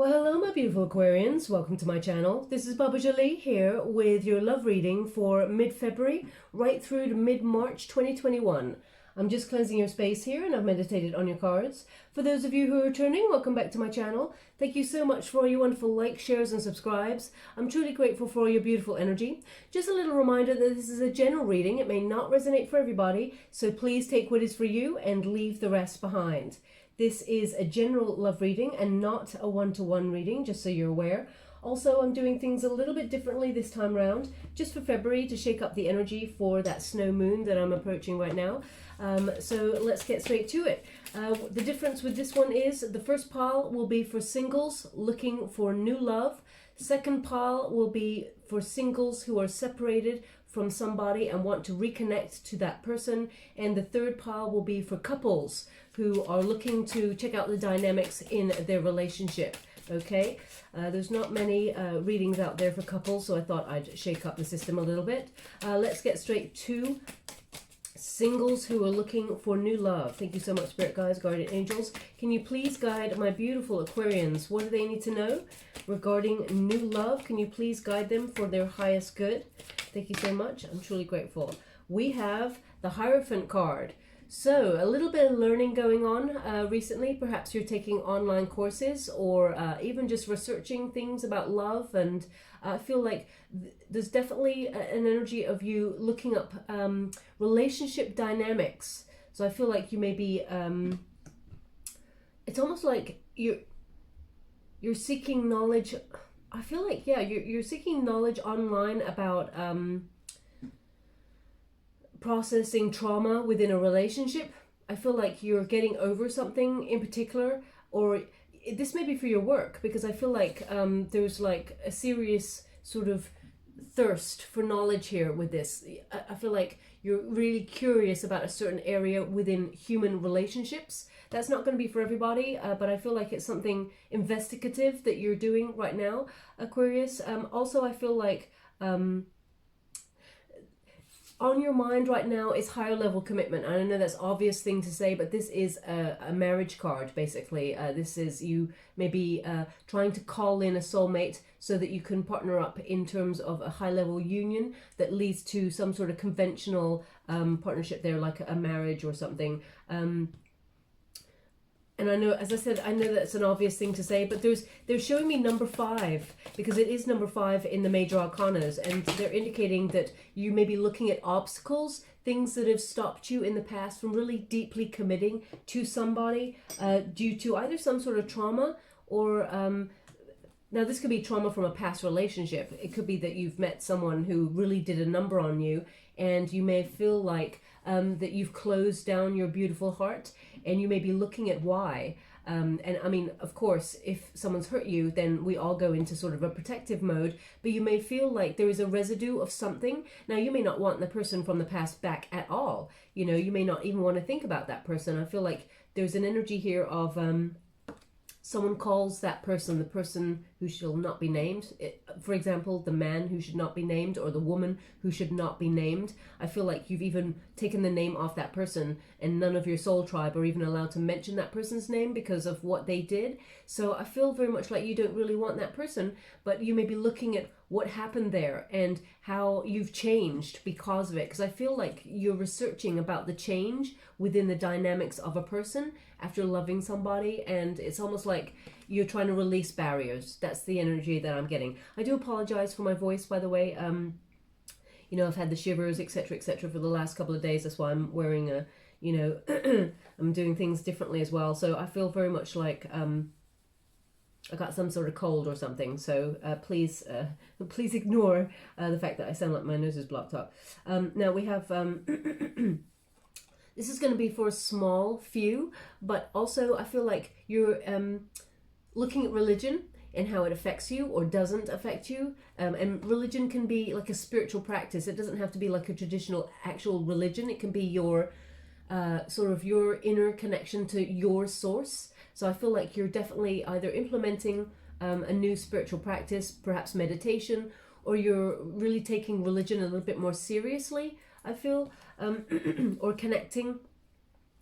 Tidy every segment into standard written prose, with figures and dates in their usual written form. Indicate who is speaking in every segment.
Speaker 1: Well, hello, my beautiful Aquarians. Welcome to my channel. This is Baba Jolie here with your love reading for mid-February right through to mid-March 2021. I'm just cleansing your space here and I've meditated on your cards. For those of you who are returning, welcome back to my channel. Thank you so much for all your wonderful likes, shares and subscribes. I'm truly grateful for all your beautiful energy. Just a little reminder that this is a general reading. It may not resonate for everybody, so please take what is for you and leave the rest behind. This is a general love reading and not a one-to-one reading, just so you're aware. Also, I'm doing things a little bit differently this time round, just for February to shake up the energy for that snow moon that I'm approaching right now. So let's get straight to it. The difference with this one is the first pile will be for singles looking for new love. Second pile will be for singles who are separated from somebody and want to reconnect to that person. And the third pile will be for couples who are looking to check out the dynamics in their relationship. Okay, there's not many readings out there for couples, so I thought I'd shake up the system a little bit. Let's get straight to singles who are looking for new love. Thank you so much, Spirit Guides, Guardian Angels. Can you please guide my beautiful Aquarians? What do they need to know regarding new love? Can you please guide them for their highest good? Thank you so much. I'm truly grateful. We have the Hierophant card. So a little bit of learning going on recently. Perhaps you're taking online courses or even just researching things about love, and I feel like there's definitely an energy of you looking up relationship dynamics. So I feel like you may be, it's almost like you're seeking knowledge. I feel like, yeah, you're seeking knowledge online about processing trauma within a relationship. I feel like you're getting over something in particular, or this may be for your work, because I feel like there's like a serious sort of thirst for knowledge here with this. I feel like you're really curious about a certain area within human relationships. That's not going to be for everybody, but I feel like it's something investigative that you're doing right now, Aquarius. Also, I feel like on your mind right now is higher level commitment. I know that's an obvious thing to say, but this is a marriage card, basically. This is you maybe trying to call in a soulmate so that you can partner up in terms of a high level union that leads to some sort of conventional partnership there, like a marriage or something. And I know, as I said, I know that's an obvious thing to say, but they're showing me number 5, because it is number 5 in the major arcanas, and they're indicating that you may be looking at obstacles, things that have stopped you in the past from really deeply committing to somebody due to either some sort of trauma or now this could be trauma from a past relationship. It could be that you've met someone who really did a number on you, and you may feel like that you've closed down your beautiful heart, and you may be looking at why. And I mean, of course, if someone's hurt you, then we all go into sort of a protective mode, but you may feel like there is a residue of something. Now, you may not want the person from the past back at all. You know, you may not even want to think about that person. I feel like there's an energy here of someone calls that person the person who shall not be named. For example, the man who should not be named, or the woman who should not be named. I feel like you've even taken the name off that person, and none of your soul tribe are even allowed to mention that person's name because of what they did. So I feel very much like you don't really want that person, but you may be looking at what happened there and how you've changed because of it. Because I feel like you're researching about the change within the dynamics of a person after loving somebody, and it's almost like you're trying to release barriers. That's the energy that I'm getting. I do apologize for my voice, by the way. You know, I've had the shivers, etc., etc., for the last couple of days. That's why I'm wearing a, you know, I'm doing things differently as well. So I feel very much like I got some sort of cold or something. So please ignore the fact that I sound like my nose is blocked up. Now we have this is going to be for a small few, but also I feel like you're looking at religion and how it affects you or doesn't affect you. And religion can be like a spiritual practice. It doesn't have to be like a traditional actual religion. It can be your sort of your inner connection to your source. So I feel like you're definitely either implementing a new spiritual practice, perhaps meditation, or you're really taking religion a little bit more seriously, I feel, or connecting,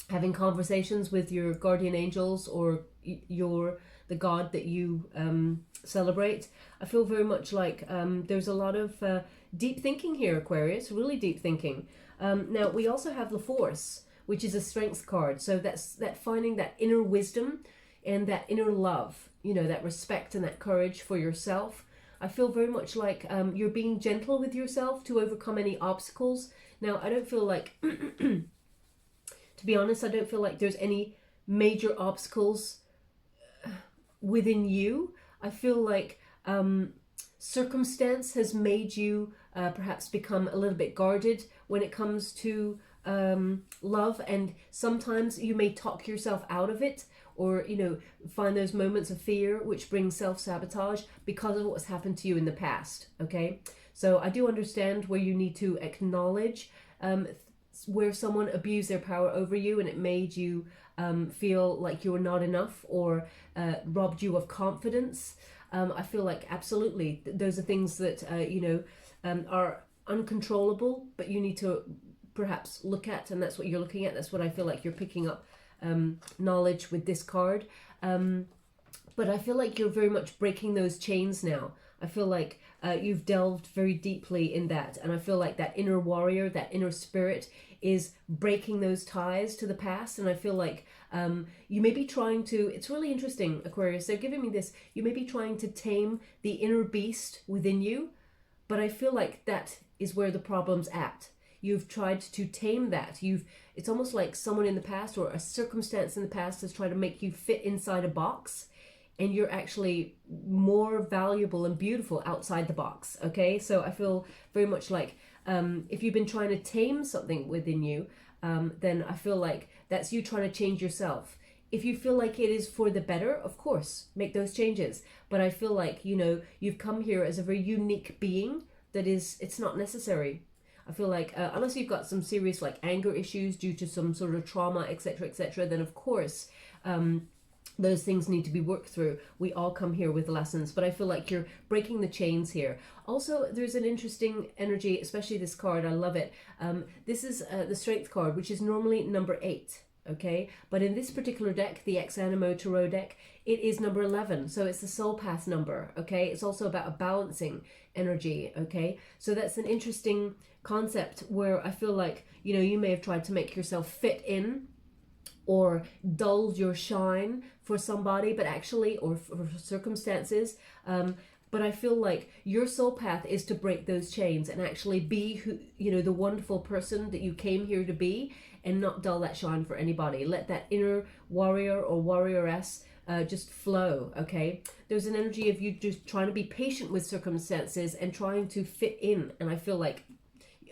Speaker 1: having conversations with your guardian angels or the god that you celebrate. I feel very much like there's a lot of deep thinking here, Aquarius, really deep thinking. Now, we also have the Force, which is a strength card. So that's finding that inner wisdom and that inner love, you know, that respect and that courage for yourself. I feel very much like you're being gentle with yourself to overcome any obstacles. Now, I don't feel like, to be honest, I don't feel like there's any major obstacles within you. I feel like circumstance has made you perhaps become a little bit guarded when it comes to love, and sometimes you may talk yourself out of it, or, you know, find those moments of fear which bring self-sabotage because of what's happened to you in the past. Okay, so I do understand where you need to acknowledge where someone abused their power over you and it made you feel like you're not enough, or robbed you of confidence. I feel like absolutely those are things that are uncontrollable, but you need to perhaps look at, and that's what you're looking at. That's what I feel like you're picking up knowledge with this card. But I feel like you're very much breaking those chains now. I feel like you've delved very deeply in that, and I feel like that inner warrior, that inner spirit is breaking those ties to the past. And I feel like you may be trying to, it's really interesting, Aquarius, they're giving me this, you may be trying to tame the inner beast within you, but I feel like that is where the problem's at. You've tried to tame that. It's almost like someone in the past or a circumstance in the past has tried to make you fit inside a box, and you're actually more valuable and beautiful outside the box. Okay, so I feel very much like if you've been trying to tame something within you, then I feel like that's you trying to change yourself. If you feel like it is for the better, of course, make those changes. But I feel like, you know, you've come here as a very unique being that is, it's not necessary. I feel like unless you've got some serious like anger issues due to some sort of trauma, etc., then of course those things need to be worked through. We all come here with lessons, but I feel like you're breaking the chains here. Also, there's an interesting energy, especially this card. I love it. This is the Strength card, which is normally number 8. Okay, but in this particular deck, the Ex Animo Tarot deck, it is number 11. So it's the soul path number. Okay, it's also about a balancing energy. Okay, so that's an interesting concept where I feel like, you know, you may have tried to make yourself fit in or dull your shine for somebody, but actually, or for circumstances. But I feel like your soul path is to break those chains and actually be who, you know, the wonderful person that you came here to be, and not dull that shine for anybody. Let that inner warrior or warrioress just flow. Okay, there's an energy of you just trying to be patient with circumstances and trying to fit in, and I feel like,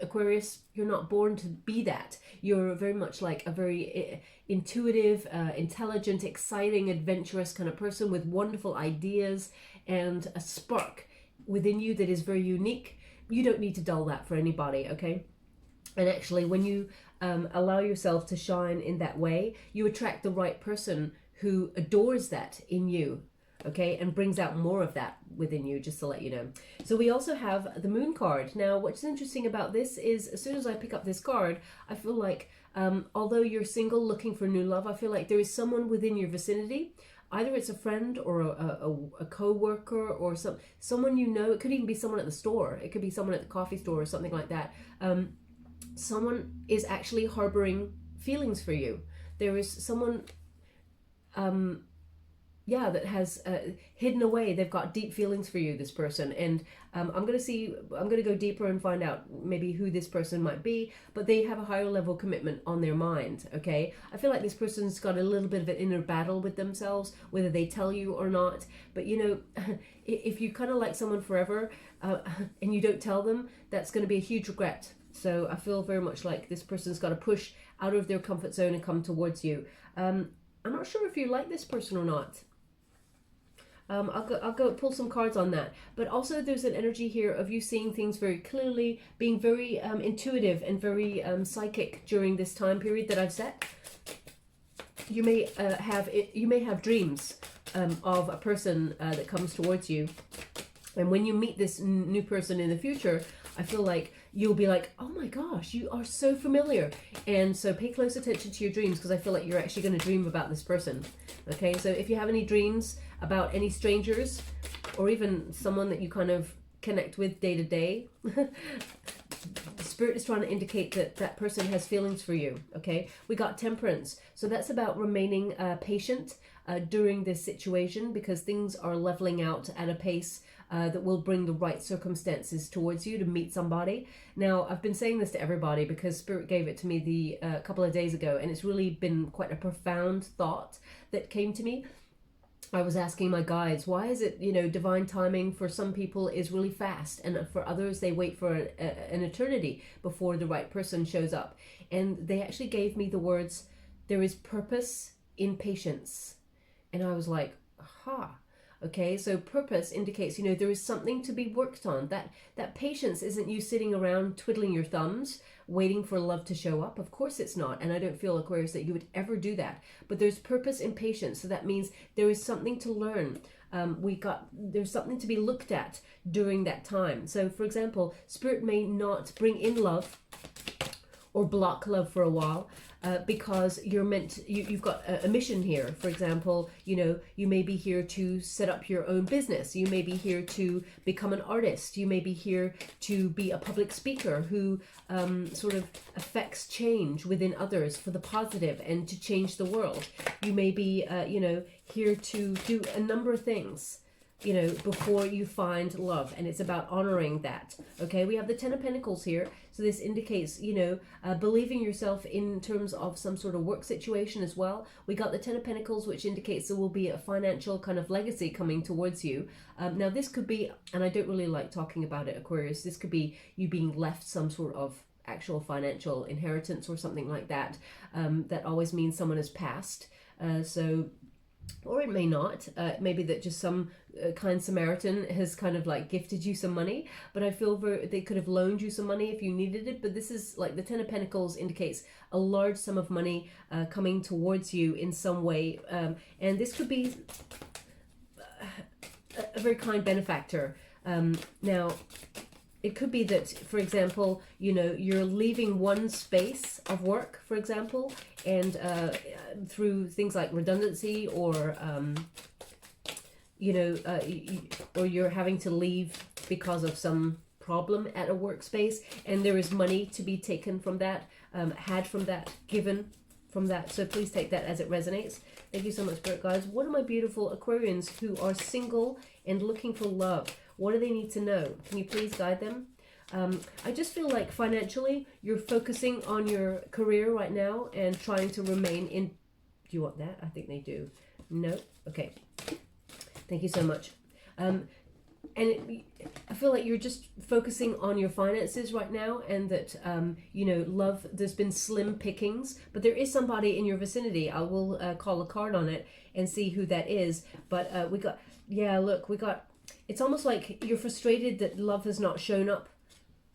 Speaker 1: Aquarius, you're not born to be that. You're very much like a very intuitive, intelligent, exciting, adventurous kind of person with wonderful ideas and a spark within you that is very unique. You don't need to dull that for anybody, okay? And actually, when you allow yourself to shine in that way, you attract the right person who adores that in you. Okay, and brings out more of that within you, just to let you know. So we also have the Moon card. Now, what's interesting about this is, as soon as I pick up this card, I feel like, although you're single looking for new love, I feel like there is someone within your vicinity. Either it's a friend or a co-worker or someone you know. It could even be someone at the store. It could be someone at the coffee store or something like that. Someone is actually harboring feelings for you. There is someone that has hidden away. They've got deep feelings for you, this person. And I'm going to go deeper and find out maybe who this person might be, but they have a higher level commitment on their mind, okay? I feel like this person's got a little bit of an inner battle with themselves, whether they tell you or not. But, you know, if you kind of like someone forever and you don't tell them, that's going to be a huge regret. So I feel very much like this person's got to push out of their comfort zone and come towards you. I'm not sure if you like this person or not. I'll go pull some cards on that. But also there's an energy here of you seeing things very clearly, being very intuitive and very psychic during this time period that I've set. You may have dreams of a person that comes towards you. And when you meet this new person in the future, I feel like you'll be like, oh my gosh, you are so familiar. And so pay close attention to your dreams, because I feel like you're actually going to dream about this person. Okay, so if you have any dreams about any strangers or even someone that you kind of connect with day to day. Spirit is trying to indicate that that person has feelings for you, okay? We got Temperance. So that's about remaining patient during this situation, because things are leveling out at a pace that will bring the right circumstances towards you to meet somebody. Now, I've been saying this to everybody because Spirit gave it to me a couple of days ago, and it's really been quite a profound thought that came to me. I was asking my guides, why is it, divine timing for some people is really fast, and for others they wait for an eternity before the right person shows up. And they actually gave me the words, there is purpose in patience. And I was like, aha. Okay, so purpose indicates, there is something to be worked on. That patience isn't you sitting around twiddling your thumbs, waiting for love to show up. Of course it's not. And I don't feel, Aquarius, that you would ever do that. But there's purpose in patience. So that means there is something to learn. There's something to be looked at during that time. So, for example, Spirit may not bring in love or block love for a while. Because you've got a mission here. For example, you may be here to set up your own business. You may be here to become an artist. You may be here to be a public speaker who sort of affects change within others for the positive and to change the world. You may be, here to do a number of things, before you find love, and it's about honoring that. Okay, we have the Ten of Pentacles here, so this indicates, believing yourself in terms of some sort of work situation as well. We got the Ten of Pentacles, which indicates there will be a financial kind of legacy coming towards you. Now this could be, and I don't really like talking about it, Aquarius, this could be you being left some sort of actual financial inheritance or something like that. That always means someone has passed. Or it may not. Maybe that just some kind Samaritan has kind of like gifted you some money, but I feel they could have loaned you some money if you needed it. But this is like the Ten of Pentacles indicates a large sum of money coming towards you in some way. And this could be a very kind benefactor. Now, it could be that, for example, you're leaving one space of work, for example, and through things like redundancy or, or you're having to leave because of some problem at a workspace, and there is money to be taken from that, had from that, given from that. So please take that as it resonates. Thank you so much, Spirit Guides. What are my beautiful Aquarians who are single and looking for love? What do they need to know? Can you please guide them? I just feel like financially, you're focusing on your career right now and trying to remain in... Do you want that? I think they do. No? Okay. Thank you so much. I feel like you're just focusing on your finances right now, and that, love, there's been slim pickings, but there is somebody in your vicinity. I will call a card on it and see who that is. But it's almost like you're frustrated that love has not shown up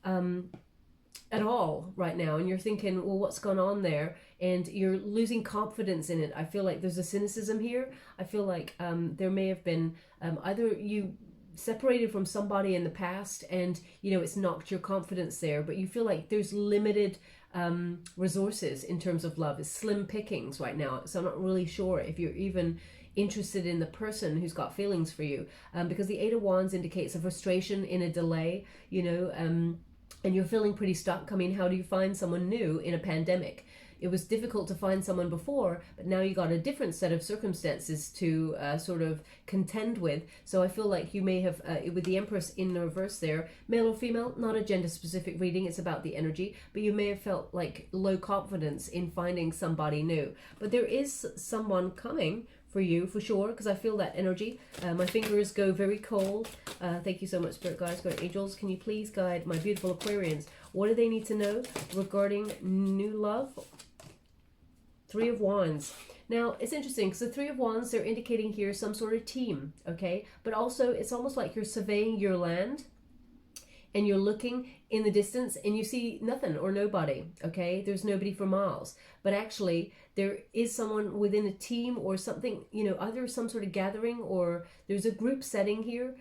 Speaker 1: at all right now, and you're thinking, well, what's gone on there? And you're losing confidence in it. I feel like there's a cynicism here. I feel like there may have been either you separated from somebody in the past and it's knocked your confidence there, but you feel like there's limited resources in terms of love. It's slim pickings right now, so I'm not really sure if you're even interested in the person who's got feelings for you, because the Eight of Wands indicates a frustration in a delay, and you're feeling pretty stuck. I mean, how do you find someone new in a pandemic? It was difficult to find someone before, but now you got a different set of circumstances to sort of contend with. So I feel like you may have, with the Empress in the reverse there, male or female, not a gender-specific reading, it's about the energy, but you may have felt like low confidence in finding somebody new. But there is someone coming for you, for sure, because I feel that energy. My fingers go very cold. Thank you so much, Spirit Guides, Spirit Angels. Can you please guide my beautiful Aquarians? What do they need to know regarding new love? Three of Wands. Now, it's interesting because the Three of Wands, they're indicating here some sort of team, okay? But also, it's almost like you're surveying your land and you're looking in the distance and you see nothing or nobody, okay? There's nobody for miles. But actually, there is someone within a team or something, either some sort of gathering or there's a group setting here.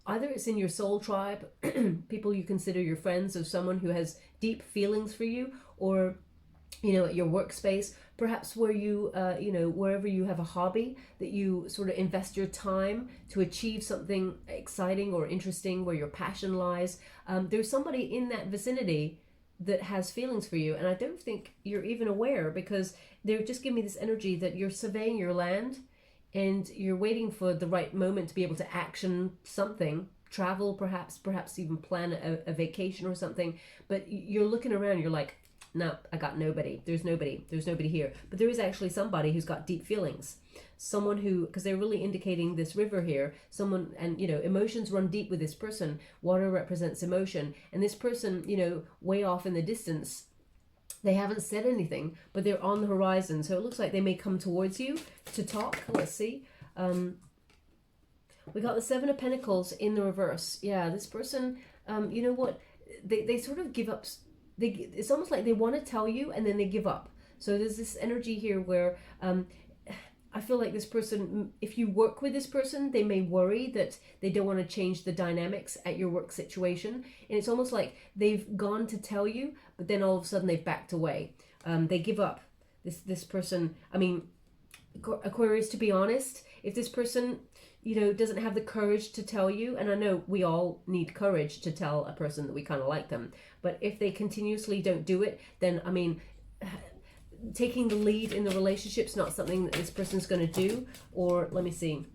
Speaker 1: Either it's in your soul tribe, people you consider your friends, or someone who has deep feelings for you, or at your workspace, perhaps where you, wherever you have a hobby that you sort of invest your time to achieve something exciting or interesting, where your passion lies. There's somebody in that vicinity that has feelings for you, and I don't think you're even aware, because they're just giving me this energy that you're surveying your land and you're waiting for the right moment to be able to action something, travel perhaps even plan a vacation or something. But you're looking around, you're like, no, I got nobody. There's nobody here. But there is actually somebody who's got deep feelings. Someone who, because they're really indicating this river here, someone, and emotions run deep with this person. Water represents emotion. And this person, way off in the distance, they haven't said anything, but they're on the horizon. So it looks like they may come towards you to talk. Let's see. We got the Seven of Pentacles in the reverse. Yeah, this person, you know what? They sort of give up. It's almost like they want to tell you and then they give up. So there's this energy here where I feel like this person, if you work with this person, they may worry that they don't want to change the dynamics at your work situation. And it's almost like they've gone to tell you, but then all of a sudden they've backed away. They give up. This person, I mean, Aquarius, to be honest, if this person, doesn't have the courage to tell you, and I know we all need courage to tell a person that we kind of like them, but if they continuously don't do it, then, I mean, taking the lead in the relationship's not something that this person's going to do. Or let me see,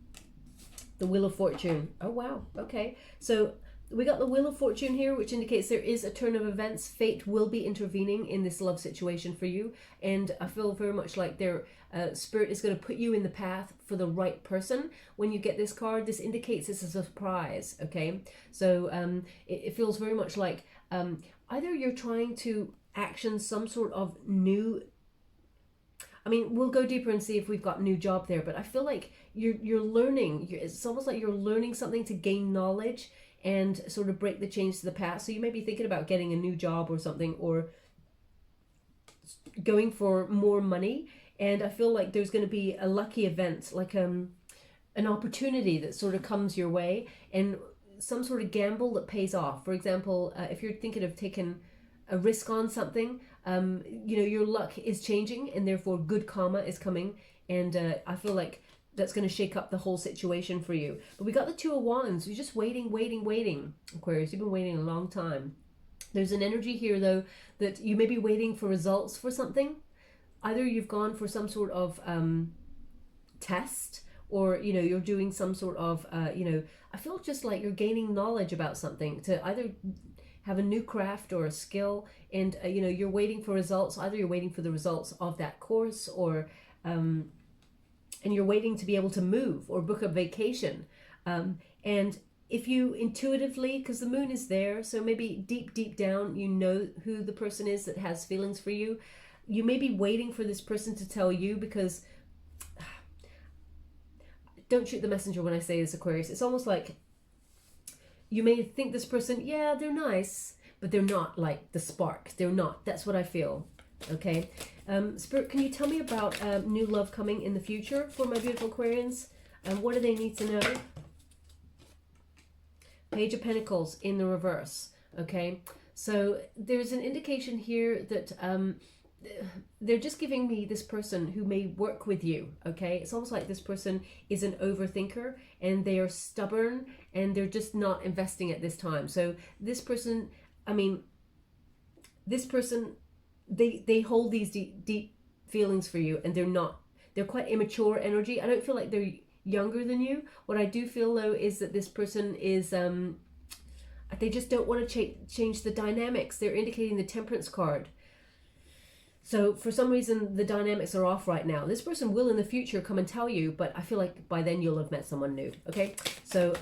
Speaker 1: the Wheel of Fortune. Oh wow, okay, so we got the Wheel of Fortune here, which indicates there is a turn of events. Fate will be intervening in this love situation for you, and I feel very much like their spirit is going to put you in the path for the right person. When you get this card, this indicates this is a surprise, okay? So it feels very much like either you're trying to action some sort of new, I mean, we'll go deeper and see if we've got new job there, but I feel like you're learning. It's almost like you're learning something to gain knowledge and sort of break the chains to the past. So you may be thinking about getting a new job or something, or going for more money. And I feel like there's going to be a lucky event, like an opportunity that sort of comes your way, and some sort of gamble that pays off. For example, if you're thinking of taking a risk on something, your luck is changing, and therefore good karma is coming. And I feel like that's going to shake up the whole situation for you. But we got the Two of Wands. You're just waiting. Aquarius, you've been waiting a long time. There's an energy here, though, that you may be waiting for results for something. Either you've gone for some sort of test, or, you're doing some sort of, I feel just like you're gaining knowledge about something, to either have a new craft or a skill, and, you're waiting for results. Either you're waiting for the results of that course, or and you're waiting to be able to move or book a vacation. And if you intuitively, because the moon is there, so maybe deep down, who the person is that has feelings for you. You may be waiting for this person to tell you, because don't shoot the messenger when I say this, Aquarius. It's almost like you may think this person, yeah, they're nice, but they're not like the spark. They're not. That's what I feel. Okay. Spirit, can you tell me about new love coming in the future for my beautiful Aquarians? What do they need to know? Page of Pentacles in the reverse. Okay. So there's an indication here that they're just giving me this person who may work with you. Okay. It's almost like this person is an overthinker, and they are stubborn, and they're just not investing at this time. So this person, they hold these deep feelings for you, and they're quite immature energy. I don't feel like they're younger than you. What I do feel, though, is that this person is, they just don't want to change the dynamics. They're indicating the Temperance card. So for some reason, the dynamics are off right now. This person will in the future come and tell you, but I feel like by then you'll have met someone new. Okay, so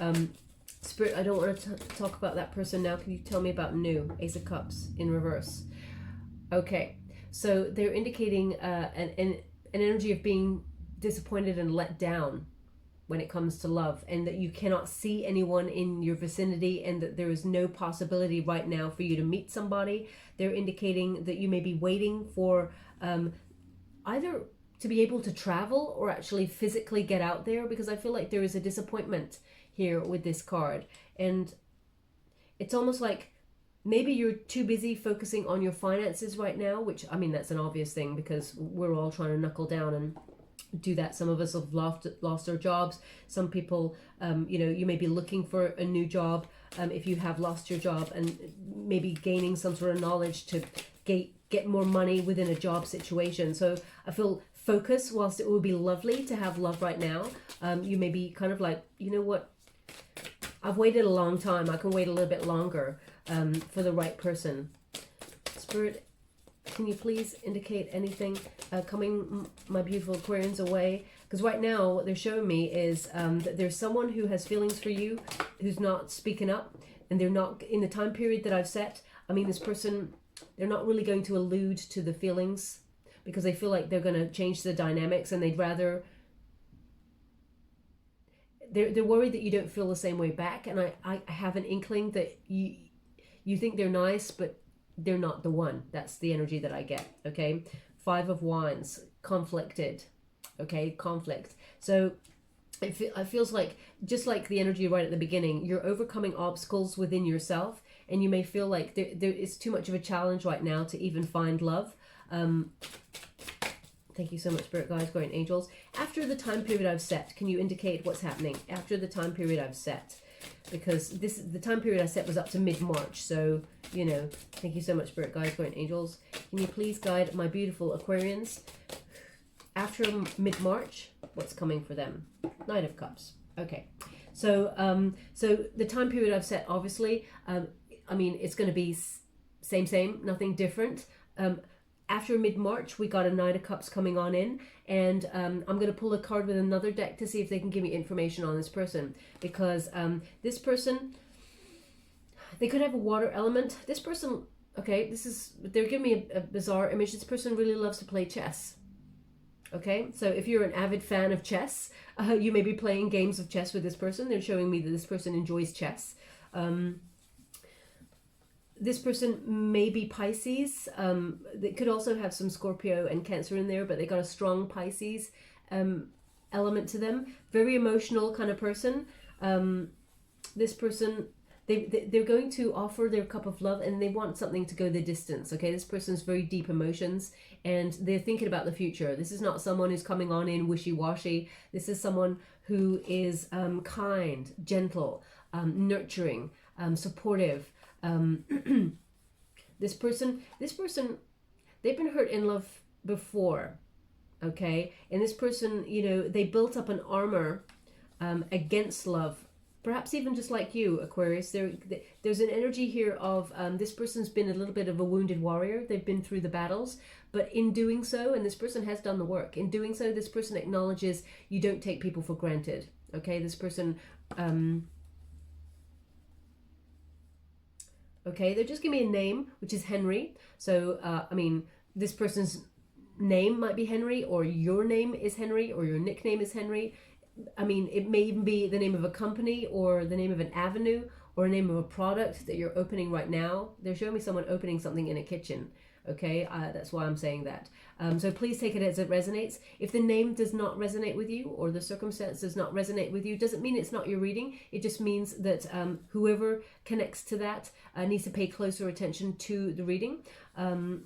Speaker 1: Spirit, I don't want to talk about that person now. Can you tell me about new? Ace of Cups in reverse. Okay, so they're indicating an energy of being disappointed and let down when it comes to love, and that you cannot see anyone in your vicinity, and that there is no possibility right now for you to meet somebody. They're indicating that you may be waiting for either to be able to travel or actually physically get out there, because I feel like there is a disappointment here with this card. And it's almost like maybe you're too busy focusing on your finances right now, which, I mean, that's an obvious thing because we're all trying to knuckle down and do that. Some of us have lost our jobs. Some people, you know, you may be looking for a new job if you have lost your job, and maybe gaining some sort of knowledge to get more money within a job situation. So I feel focus, whilst it would be lovely to have love right now, you may be kind of like, you know what, I've waited a long time, I can wait a little bit longer for the right person. Spirit, can you please indicate anything coming my beautiful Aquarians away? Because right now what they're showing me is that there's someone who has feelings for you who's not speaking up, and they're not in the time period that I've set. I mean, this person, they're not really going to allude to the feelings because they feel like they're going to change the dynamics, and they'd rather, they're worried that you don't feel the same way back. And I have an inkling that you think they're nice, but they're not the one. That's the energy that I get. Okay, 5 of Wands, conflicted. Okay, conflict. So it feels like, just like the energy right at the beginning, you're overcoming obstacles within yourself, and you may feel like there is too much of a challenge right now to even find love. Thank you so much, Spirit Guides, Guardian Angels. After the time period I've set, can you indicate what's happening after the time period I've set? Because the time period I set was up to mid-March. So, you know, thank you so much, Spirit Guides, Guardian Angels. Can you please guide my beautiful Aquarians? After mid-March, what's coming for them? Knight of Cups. Okay. So, so the time period I've set, obviously, I mean, it's going to be same, nothing different. After mid-March, we got a Knight of Cups coming on in, and I'm going to pull a card with another deck to see if they can give me information on this person, because this person, they could have a water element. This person, okay, they're giving me a bizarre image. This person really loves to play chess. Okay, so if you're an avid fan of chess, you may be playing games of chess with this person. They're showing me that this person enjoys chess. This person may be Pisces. They could also have some Scorpio and Cancer in there, but they got a strong Pisces element to them. Very emotional kind of person. This person, they're going to offer their cup of love, and they want something to go the distance. Okay, this person's very deep emotions, and they're thinking about the future. This is not someone who's coming on in wishy-washy. This is someone who is kind, gentle, nurturing, supportive. This person, they've been hurt in love before, okay? And this person, you know, they built up an armor against love, perhaps even just like you, Aquarius. There's an energy here of this person's been a little bit of a wounded warrior. They've been through the battles, but in doing so, and this person has done the work, in doing so, this person acknowledges you don't take people for granted, okay? This person... okay, they're just giving me a name, which is Henry. So, I mean, this person's name might be Henry, or your name is Henry, or your nickname is Henry. I mean, it may even be the name of a company, or the name of an avenue, or a name of a product that you're opening right now. They're showing me someone opening something in a kitchen. Okay, that's why I'm saying that. So please take it as it resonates. If the name does not resonate with you, or the circumstance does not resonate with you, doesn't mean it's not your reading. It just means that whoever connects to that needs to pay closer attention to the reading. But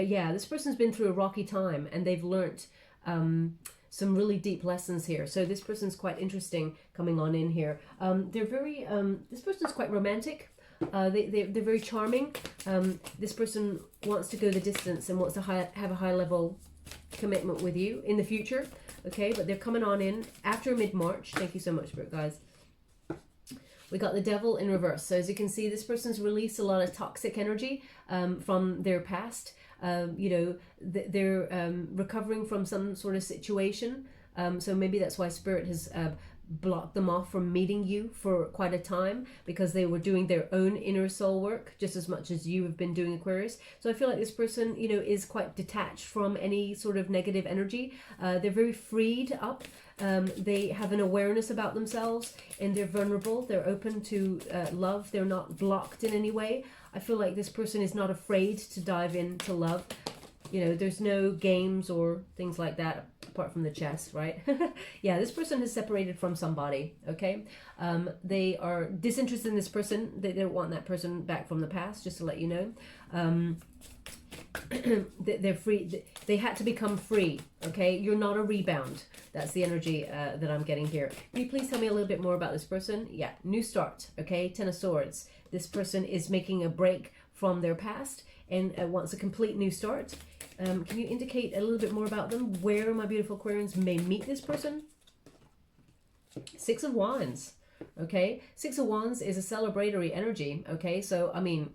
Speaker 1: yeah, this person's been through a rocky time, and they've learnt some really deep lessons here. So this person's quite interesting coming on in here. They're very, this person's quite romantic. They're very charming. This person wants to go the distance and wants to have a high level commitment with you in the future. Okay, but they're coming on in after mid-March. Thank you so much, Spirit guys. We got the Devil in reverse. So as you can see, this person's released a lot of toxic energy from their past. You know, they're recovering from some sort of situation. So maybe that's why Spirit has blocked them off from meeting you for quite a time, because they were doing their own inner soul work just as much as you have been doing, Aquarius. So I feel like this person, you know, is quite detached from any sort of negative energy. They're very freed up. They have an awareness about themselves, and they're vulnerable. They're open to love. They're not blocked in any way. I feel like this person is not afraid to dive into love. You know, there's no games or things like that apart from the chess, right? Yeah, this person has separated from somebody, okay? They are disinterested in this person. They don't want that person back from the past, just to let you know. They're free. They had to become free, okay? You're not a rebound. That's the energy that I'm getting here. Can you please tell me a little bit more about this person? Yeah, new start, okay? Ten of Swords. This person is making a break from their past and wants a complete new start. Can you indicate a little bit more about them? Where my beautiful Aquarians may meet this person? Six of Wands, okay? Six of Wands is a celebratory energy, okay? So, I mean,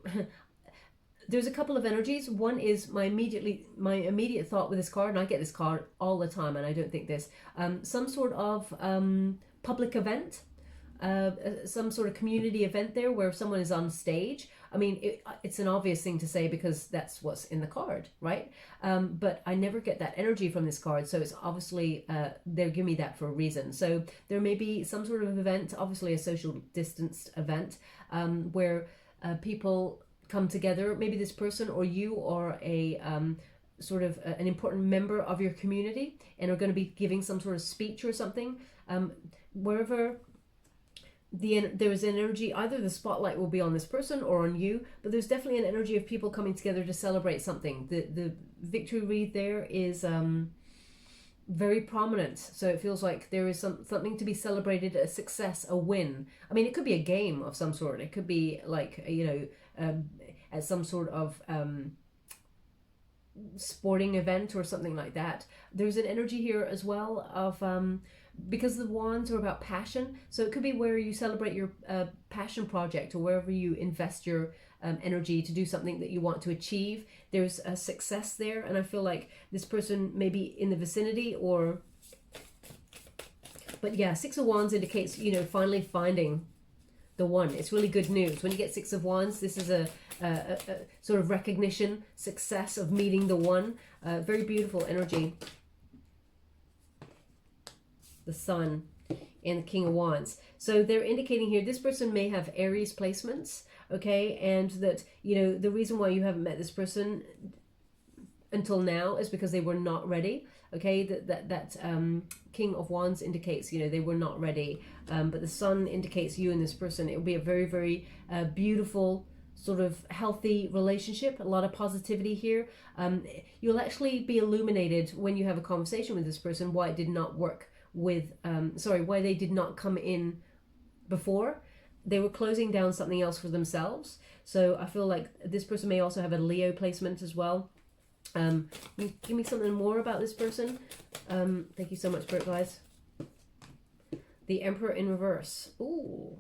Speaker 1: there's a couple of energies. One is my immediate thought with this card, and I get this card all the time, and I don't think this. Some sort of public event, some sort of community event there where someone is on stage. I mean, it's an obvious thing to say because that's what's in the card, right? But I never get that energy from this card, so it's obviously, they're giving me that for a reason. So there may be some sort of event, obviously a social distanced event, where people come together. Maybe this person or you are a sort of an important member of your community and are going to be giving some sort of speech or something. Wherever there is energy, either the spotlight will be on this person or on you, but there's definitely an energy of people coming together to celebrate something. The victory read there is very prominent, so it feels like there is something to be celebrated, a success, a win. I mean, it could be a game of some sort. It could be like, you know, at some sort of sporting event or something like that. There's an energy here as well of because the wands are about passion, so it could be where you celebrate your passion project or wherever you invest your energy to do something that you want to achieve. There's a success there, and I feel like this person may be in the vicinity or, but yeah, Six of Wands indicates, you know, finally finding the one. It's really good news. When you get Six of Wands, this is a sort of recognition, success of meeting the one. Very beautiful energy. The Sun and the King of Wands. So they're indicating here this person may have Aries placements, okay, and that, you know, the reason why you haven't met this person until now is because they were not ready, okay. That King of Wands indicates, you know, they were not ready, but the Sun indicates you and this person. It will be a very, very beautiful, sort of healthy relationship, a lot of positivity here. You'll actually be illuminated when you have a conversation with this person why it did not work with, why they did not come in before. They were closing down something else for themselves. So I feel like this person may also have a Leo placement as well. Give me something more about this person. Thank you so much, Spirit Guides. The Emperor in reverse. Ooh.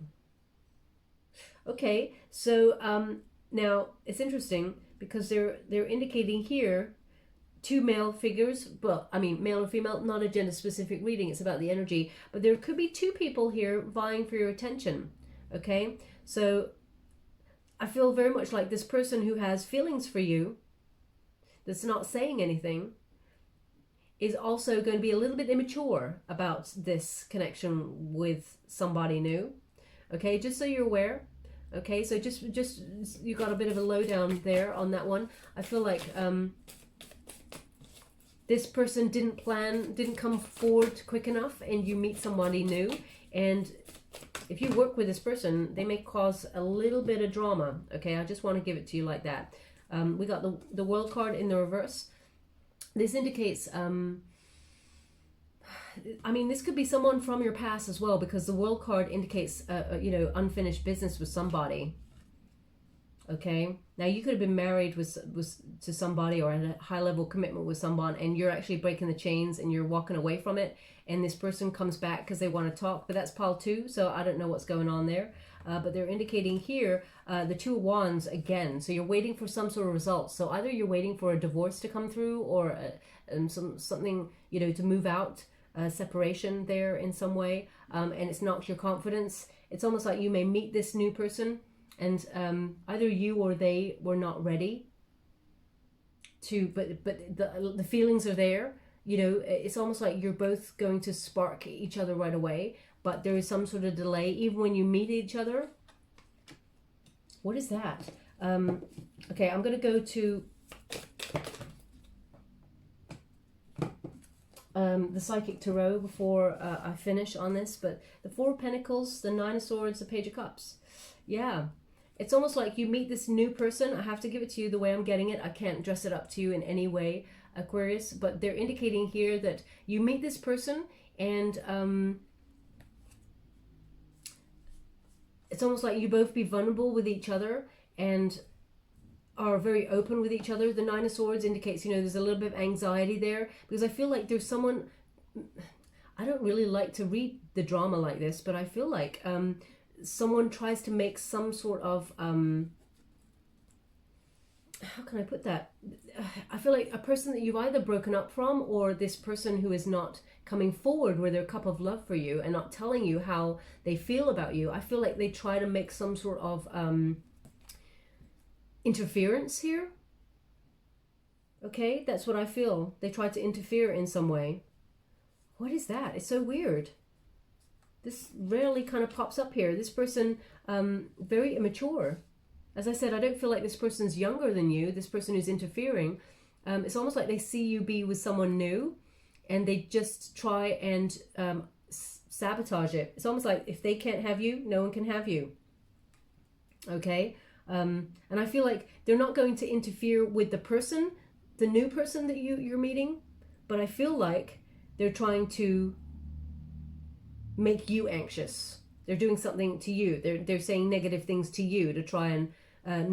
Speaker 1: Okay, so now it's interesting because they're indicating here two male figures, but I mean male or female, not a gender specific reading, it's about the energy, but there could be two people here vying for your attention, okay? So I feel very much like this person who has feelings for you, that's not saying anything, is also going to be a little bit immature about this connection with somebody new, okay? Just so you're aware. Okay, so just you got a bit of a lowdown there on that one. I feel like this person didn't come forward quick enough, and you meet somebody new, and if you work with this person, they may cause a little bit of drama. Okay, I just want to give it to you like that. We got the World card in the reverse. This indicates, I mean, this could be someone from your past as well, because the World card indicates, you know, unfinished business with somebody. Okay, now you could have been married to somebody or had a high level commitment with someone, and you're actually breaking the chains and you're walking away from it, and this person comes back because they want to talk, but that's pile 2, so I don't know what's going on there. But they're indicating here the Two of Wands again, so you're waiting for some sort of results. So either you're waiting for a divorce to come through, or something, you know, to move out, separation there in some way, and it's knocked your confidence. It's almost like you may meet this new person, and either you or they were not ready to, but the feelings are there. You know, it's almost like you're both going to spark each other right away, but there is some sort of delay even when you meet each other. What is that? Okay, I'm going to go to the Psychic Tarot before I finish on this, but the Four of Pentacles, the Nine of Swords, the Page of Cups. Yeah, it's almost like you meet this new person. I have to give it to you the way I'm getting it. I can't dress it up to you in any way, Aquarius, but they're indicating here that you meet this person and it's almost like you both be vulnerable with each other and are very open with each other. The Nine of Swords indicates, you know, there's a little bit of anxiety there because I feel like there's someone, I don't really like to read the drama like this, but I feel like someone tries to make some sort of, how can I put that? I feel like a person that you've either broken up from or this person who is not coming forward with their cup of love for you and not telling you how they feel about you. I feel like they try to make some sort of interference here. Okay, that's what I feel. They try to interfere in some way. What is that? It's so weird. This rarely kind of pops up here. This person, very immature. As I said, I don't feel like this person's younger than you, this person who's interfering. It's almost like they see you be with someone new and they just try and sabotage it. It's almost like if they can't have you, no one can have you. Okay? And I feel like they're not going to interfere with the person, the new person that you're meeting, but I feel like they're trying to make you anxious. They're doing something to you. They're saying negative things to you to try and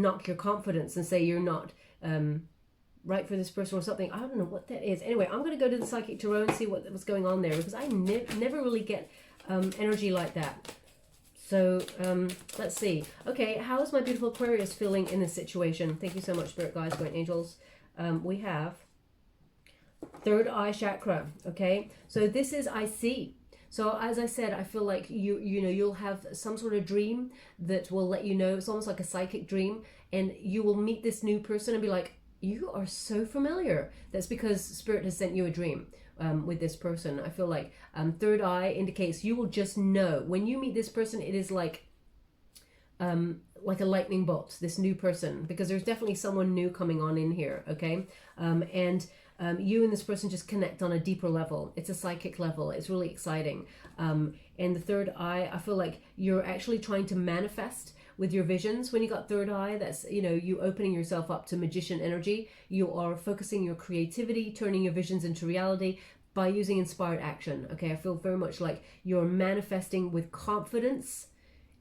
Speaker 1: knock your confidence and say you're not right for this person or something. I don't know what that is. Anyway, I'm going to go to the Psychic Tarot and see what's going on there because I never really get energy like that. So let's see. Okay, how is my beautiful Aquarius feeling in this situation? Thank you so much, Spirit Guides, Great Angels. We have third eye chakra. Okay, so this is I see. So as I said, I feel like you'll have some sort of dream that will let you know. It's almost like a psychic dream, and you will meet this new person and be like, you are so familiar. That's because Spirit has sent you a dream. With this person, I feel like third eye indicates you will just know when you meet this person. It is like a lightning bolt, this new person, because there's definitely someone new coming on in here. Okay, and you and this person just connect on a deeper level. It's a psychic level. It's really exciting. And the third eye, I feel like you're actually trying to manifest with your visions. When you got third eye, that's, you know, you opening yourself up to magician energy. You are focusing your creativity, turning your visions into reality by using inspired action. Okay, I feel very much like you're manifesting with confidence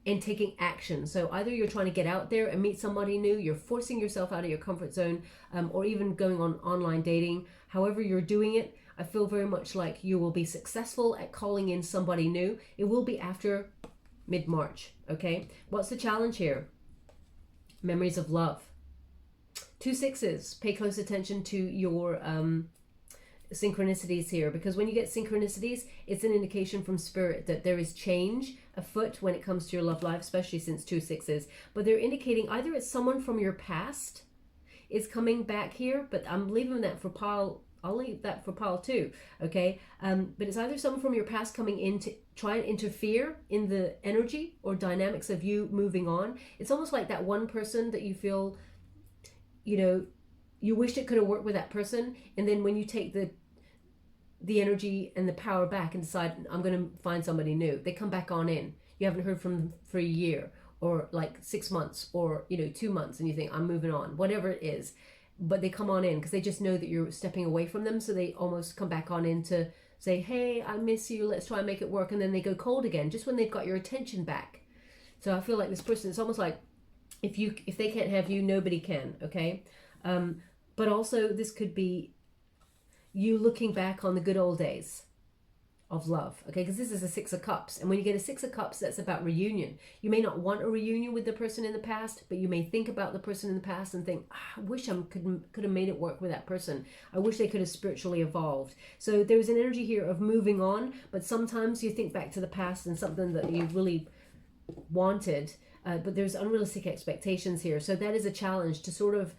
Speaker 1: and taking action. So either you're trying to get out there and meet somebody new, you're forcing yourself out of your comfort zone, or even going on online dating. However you're doing it, I feel very much like you will be successful at calling in somebody new. It will be after mid-March. Okay, what's the challenge here? Memories of love. 2 6s. Pay close attention to your synchronicities here, because when you get synchronicities, it's an indication from Spirit that there is change afoot when it comes to your love life, especially since 2 6s. But they're indicating either it's someone from your past is coming back here, but I'm leaving that for pile. I'll leave that for pile 2, okay? But it's either someone from your past coming in to try and interfere in the energy or dynamics of you moving on. It's almost like that one person that you feel, you know, you wished it could have worked with that person, and then when you take the energy and the power back and decide, I'm going to find somebody new, they come back on in. You haven't heard from them for a year or like 6 months or, you know, 2 months, and you think, I'm moving on, whatever it is. But they come on in because they just know that you're stepping away from them, so they almost come back on in to say, hey, I miss you, let's try and make it work, and then they go cold again just when they've got your attention back. So I feel like this person, it's almost like if they can't have you, nobody can, okay? But also this could be you looking back on the good old days of love, okay? Because this is a 6 of Cups, and when you get a 6 of Cups, that's about reunion. You may not want a reunion with the person in the past, but you may think about the person in the past and think, I wish I could have made it work with that person. I wish they could have spiritually evolved. So there's an energy here of moving on, but sometimes you think back to the past and something that you really wanted, but there's unrealistic expectations here. So that is a challenge to sort of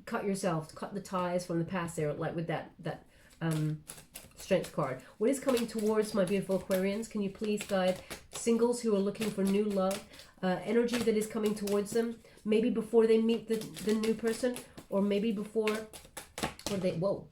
Speaker 1: cut the ties from the past there, like with that strength card. What is coming towards my beautiful Aquarians? Can you please guide singles who are looking for new love, energy that is coming towards them, maybe before they meet the new person, or maybe before, the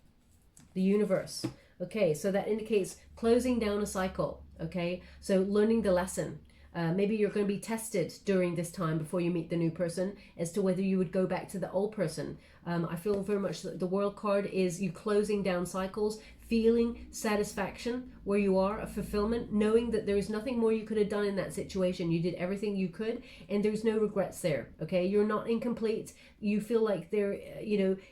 Speaker 1: universe. Okay, so that indicates closing down a cycle. Okay, so learning the lesson. Maybe you're going to be tested during this time before you meet the new person as to whether you would go back to the old person. I feel very much that the World card is you closing down cycles, feeling satisfaction where you are, a fulfillment, knowing that there is nothing more you could have done in that situation. You did everything you could and there's no regrets there. Okay, you're not incomplete. You feel like there,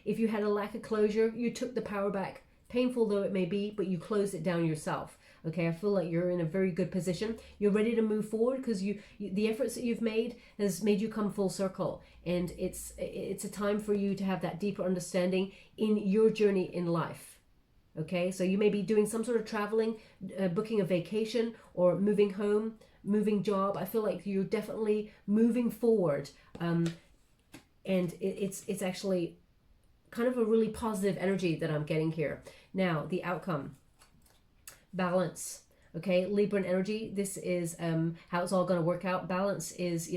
Speaker 1: if you had a lack of closure, you took the power back, painful though it may be, but you closed it down yourself. Okay, I feel like you're in a very good position. You're ready to move forward because the efforts that you've made has made you come full circle, and it's a time for you to have that deeper understanding in your journey in life. Okay, so you may be doing some sort of traveling, booking a vacation, or moving home, moving job. I feel like you're definitely moving forward, and it's actually kind of a really positive energy that I'm getting here. Now, the outcome. Balance. Okay, Libran energy, this is how it's all going to work out. Balance is,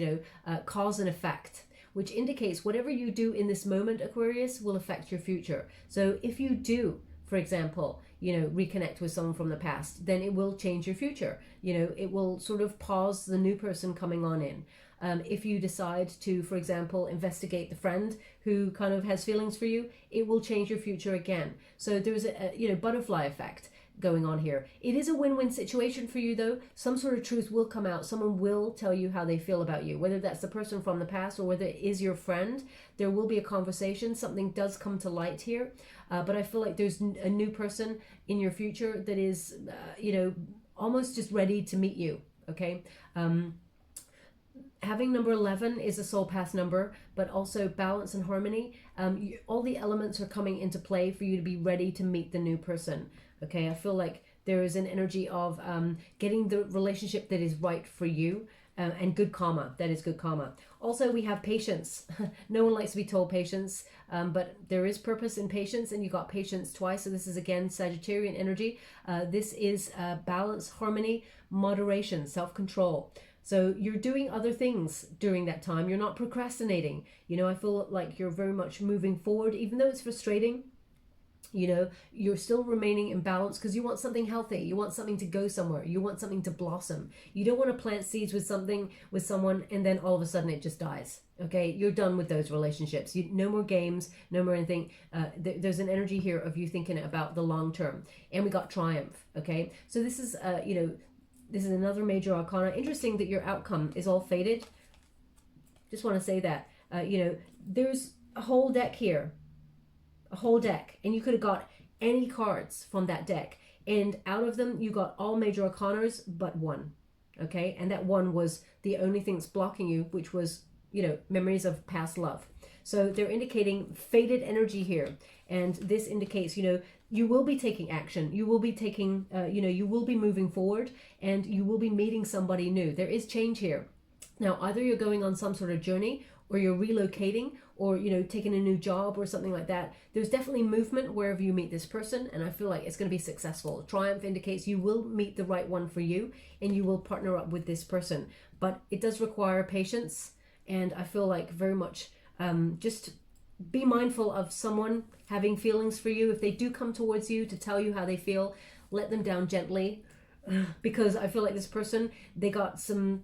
Speaker 1: cause and effect, which indicates whatever you do in this moment, Aquarius, will affect your future. So if you do, for example, reconnect with someone from the past, then it will change your future. It will sort of pause the new person coming on in. If you decide to, for example, investigate the friend who kind of has feelings for you, it will change your future again. So there's a butterfly effect going on here. It is a win-win situation for you though. Some sort of truth will come out. Someone will tell you how they feel about you, whether that's the person from the past or whether it is your friend. There will be a conversation. Something does come to light here, but I feel like there's a new person in your future that is almost just ready to meet you. Okay, having number 11 is a soul path number, but also balance and harmony. All the elements are coming into play for you to be ready to meet the new person. Okay, I feel like there is an energy of getting the relationship that is right for you, and good karma. That is good karma. Also, we have patience. No one likes to be told patience, but there is purpose in patience, and you got patience twice. So this is again Sagittarian energy. This is balance, harmony, moderation, self-control. So you're doing other things during that time. You're not procrastinating. I feel like you're very much moving forward, even though it's frustrating. You're still remaining in balance because you want something healthy. You want something to go somewhere. You want something to blossom. You don't want to plant seeds with someone and then all of a sudden it just dies. Okay, you're done with those relationships. No more games, no more anything. There's an energy here of you thinking about the long term. And we got triumph. Okay, so this is this is another major arcana. Interesting that your outcome is all faded. Just want to say that there's a whole deck here. A whole deck, and you could have got any cards from that deck, and out of them you got all major arcanas but one. Okay, and that one was the only thing that's blocking you, which was memories of past love. So they're indicating faded energy here, and this indicates you will be taking action. You will be taking you will be moving forward, and you will be meeting somebody new. There is change here. Now, either you're going on some sort of journey, or you're relocating, or taking a new job or something like that. There's definitely movement wherever you meet this person, and I feel like it's going to be successful. Triumph indicates you will meet the right one for you, and you will partner up with this person. But it does require patience, and I feel like very much just be mindful of someone having feelings for you. If they do come towards you to tell you how they feel, let them down gently, because I feel like this person, they got some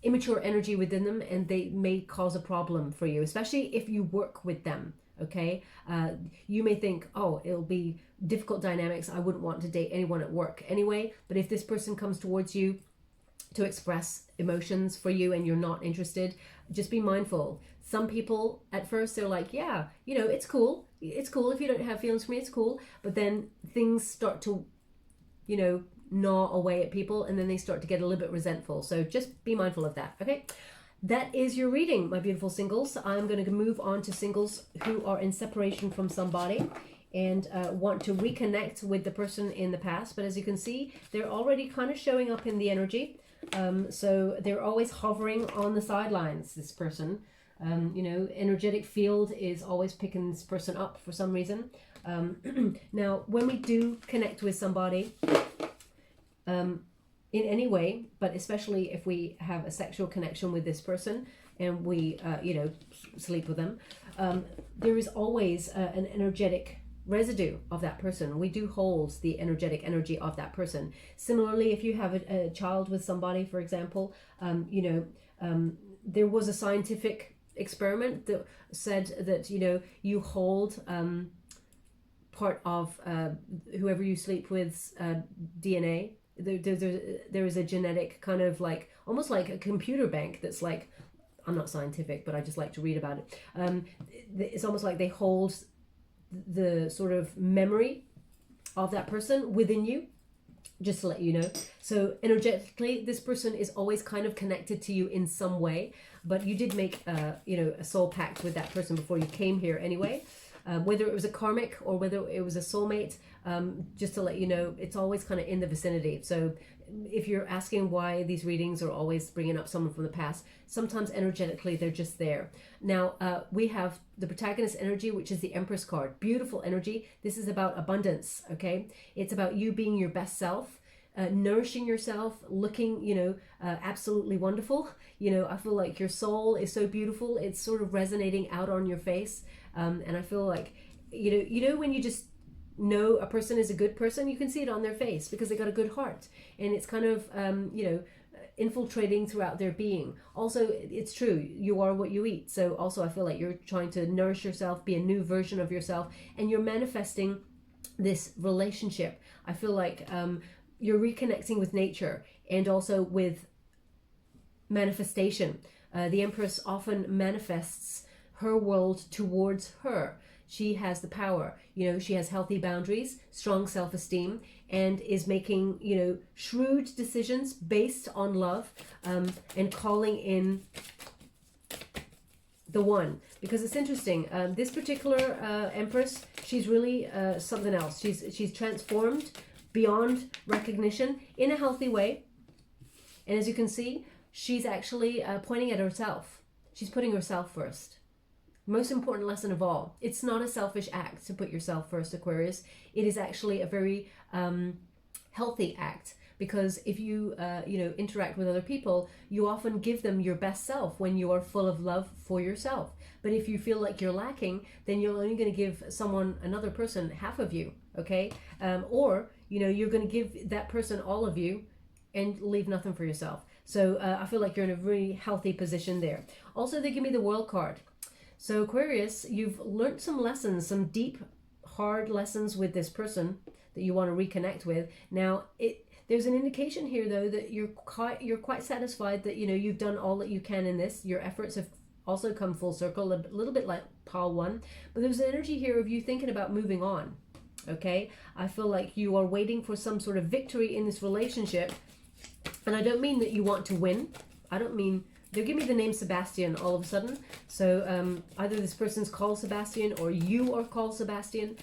Speaker 1: immature energy within them, and they may cause a problem for you, especially if you work with them. Okay, you may think, oh, it'll be difficult dynamics, I wouldn't want to date anyone at work anyway. But if this person comes towards you to express emotions for you and you're not interested, just be mindful. Some people at first, they're like, yeah, it's cool if you don't have feelings for me, it's cool. But then things start to gnaw away at people, and then they start to get a little bit resentful. So just be mindful of that. Okay, that is your reading, my beautiful singles. I'm going to move on to singles who are in separation from somebody and want to reconnect with the person in the past. But as you can see, they're already kind of showing up in the energy. So they're always hovering on the sidelines, this person. Energetic field is always picking this person up for some reason. Now, when we do connect with somebody, in any way, but especially if we have a sexual connection with this person and we sleep with them, there is always an energetic residue of that person. We do hold the energetic energy of that person. Similarly, if you have a child with somebody, for example, there was a scientific experiment that said that, you hold part of whoever you sleep with's DNA. There is a genetic kind of like, almost like a computer bank that's like, I'm not scientific, but I just like to read about it. It's almost like they hold the sort of memory of that person within you, just to let you know. So energetically, this person is always kind of connected to you in some way, but you did make a soul pact with that person before you came here anyway. Whether it was a karmic or whether it was a soulmate, just to let you know, it's always kind of in the vicinity. So if you're asking why these readings are always bringing up someone from the past, sometimes energetically they're just there. Now, we have the protagonist energy, which is the Empress card. Beautiful energy. This is about abundance, okay? It's about you being your best self, nourishing yourself, looking, absolutely wonderful. I feel like your soul is so beautiful. It's sort of resonating out on your face. And I feel like, when you just know a person is a good person, you can see it on their face because they got a good heart, and it's kind of infiltrating throughout their being. Also, it's true, you are what you eat. So also I feel like you're trying to nourish yourself, be a new version of yourself, and you're manifesting this relationship. I feel like you're reconnecting with nature and also with manifestation. The Empress often manifests her world towards her. She has the power, she has healthy boundaries, strong self-esteem, and is making, shrewd decisions based on love, and calling in the one. Because it's interesting, this particular Empress, she's really something else. She's transformed beyond recognition in a healthy way. And as you can see, she's actually pointing at herself. She's putting herself first. Most important lesson of all, it's not a selfish act to put yourself first, Aquarius. It is actually a very healthy act, because if you interact with other people, you often give them your best self when you are full of love for yourself. But if you feel like you're lacking, then you're only going to give another person half of you, okay? Or you're going to give that person all of you and leave nothing for yourself. So I feel like you're in a really healthy position there. Also, they give me the World card. So Aquarius, you've learned some lessons, some deep, hard lessons with this person that you want to reconnect with. Now, there's an indication here, though, that you're quite satisfied that, you've done all that you can in this. Your efforts have also come full circle, a little bit like pile one. But there's an energy here of you thinking about moving on, okay? I feel like you are waiting for some sort of victory in this relationship. And I don't mean that you want to win. I don't mean... They'll give me the name Sebastian all of a sudden. So either this person's called Sebastian or you are called Sebastian,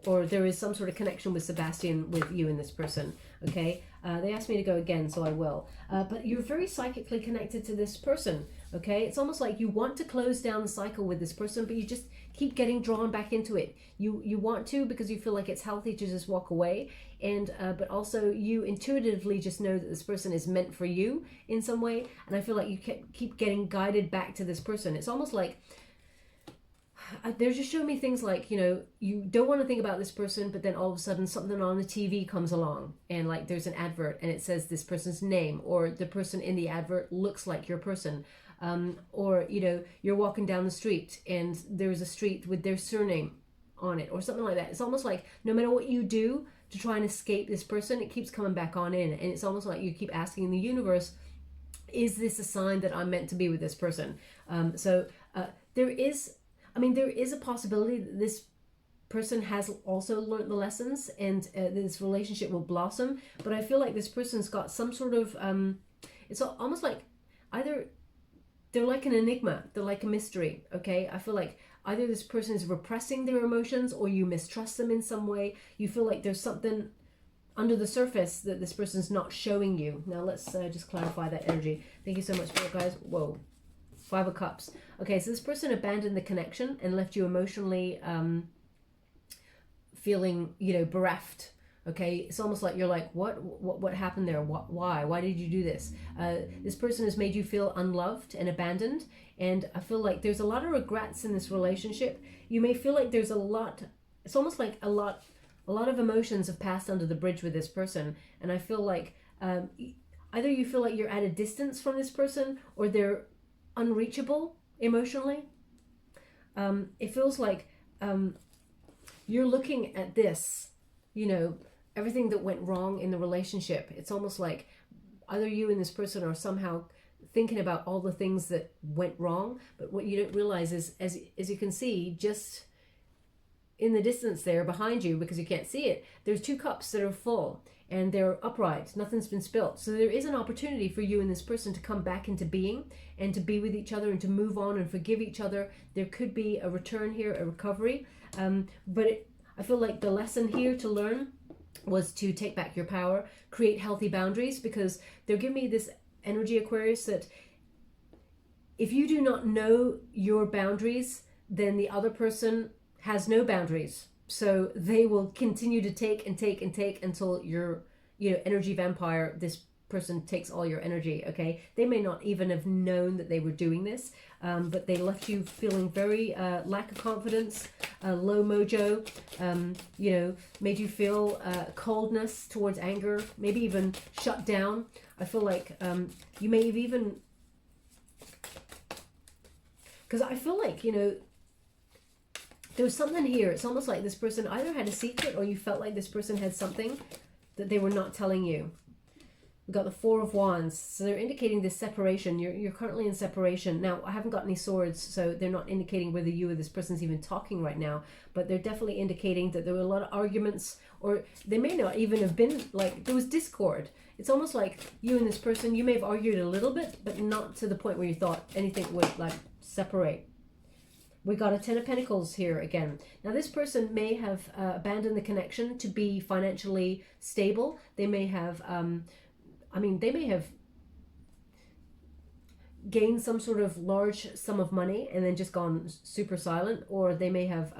Speaker 1: or there is some sort of connection with Sebastian with you and this person, okay? They asked me to go again, so I will. But you're very psychically connected to this person, okay? It's almost like you want to close down the cycle with this person, but you just keep getting drawn back into it. You want to because you feel like it's healthy to just walk away, and but also you intuitively just know that this person is meant for you in some way, and I feel like you keep getting guided back to this person. It's almost like they're just showing me things like, you don't want to think about this person, but then all of a sudden something on the TV comes along and like there's an advert and it says this person's name, or the person in the advert looks like your person. Or, you're walking down the street and there's a street with their surname on it or something like that. It's almost like no matter what you do to try and escape this person, it keeps coming back on in. And it's almost like you keep asking the universe, is this a sign that I'm meant to be with this person? There is a possibility that this person has also learned the lessons and this relationship will blossom. But I feel like this person's got some sort of, it's almost like either they're like an enigma, they're like a mystery, okay? I feel like either this person is repressing their emotions or you mistrust them in some way. You feel like there's something under the surface that this person's not showing you. Now let's just clarify that energy. Thank you so much for it, guys. Whoa. 5 of Cups. Okay, so this person abandoned the connection and left you emotionally feeling, bereft Okay, it's almost like you're like, what happened there? Why did you do this? This person has made you feel unloved and abandoned, and I feel like there's a lot of regrets in this relationship. You may feel like there's a lot. It's almost like a lot of emotions have passed under the bridge with this person, and I feel like either you feel like you're at a distance from this person, or they're unreachable emotionally. It feels like you're looking at this, everything that went wrong in the relationship. It's almost like either you and this person are somehow thinking about all the things that went wrong, but what you don't realize is, as you can see, just in the distance there behind you, because you can't see it, there's 2 cups that are full and they're upright. Nothing's been spilt. So there is an opportunity for you and this person to come back into being and to be with each other and to move on and forgive each other. There could be a return here, a recovery. I feel like the lesson here to learn was to take back your power, create healthy boundaries, because they're giving me this energy, Aquarius, that if you do not know your boundaries, then the other person has no boundaries. So they will continue to take and take and take until you're, energy vampire, this person takes all your energy, okay? They may not even have known that they were doing this, but they left you feeling very lack of confidence, low mojo, made you feel coldness towards anger, maybe even shut down. I feel like you may have even, because I feel like, there was something here. It's almost like this person either had a secret, or you felt like this person had something that they were not telling you. We've got the 4 of Wands. So they're indicating this separation. You're currently in separation. Now, I haven't got any swords, so they're not indicating whether you or this person's even talking right now. But they're definitely indicating that there were a lot of arguments, or they may not even have been, like, there was discord. It's almost like you and this person, you may have argued a little bit, but not to the point where you thought anything would, like, separate. We got a 10 of Pentacles here again. Now, this person may have abandoned the connection to be financially stable. They may have... they may have gained some sort of large sum of money and then just gone super silent, or they may have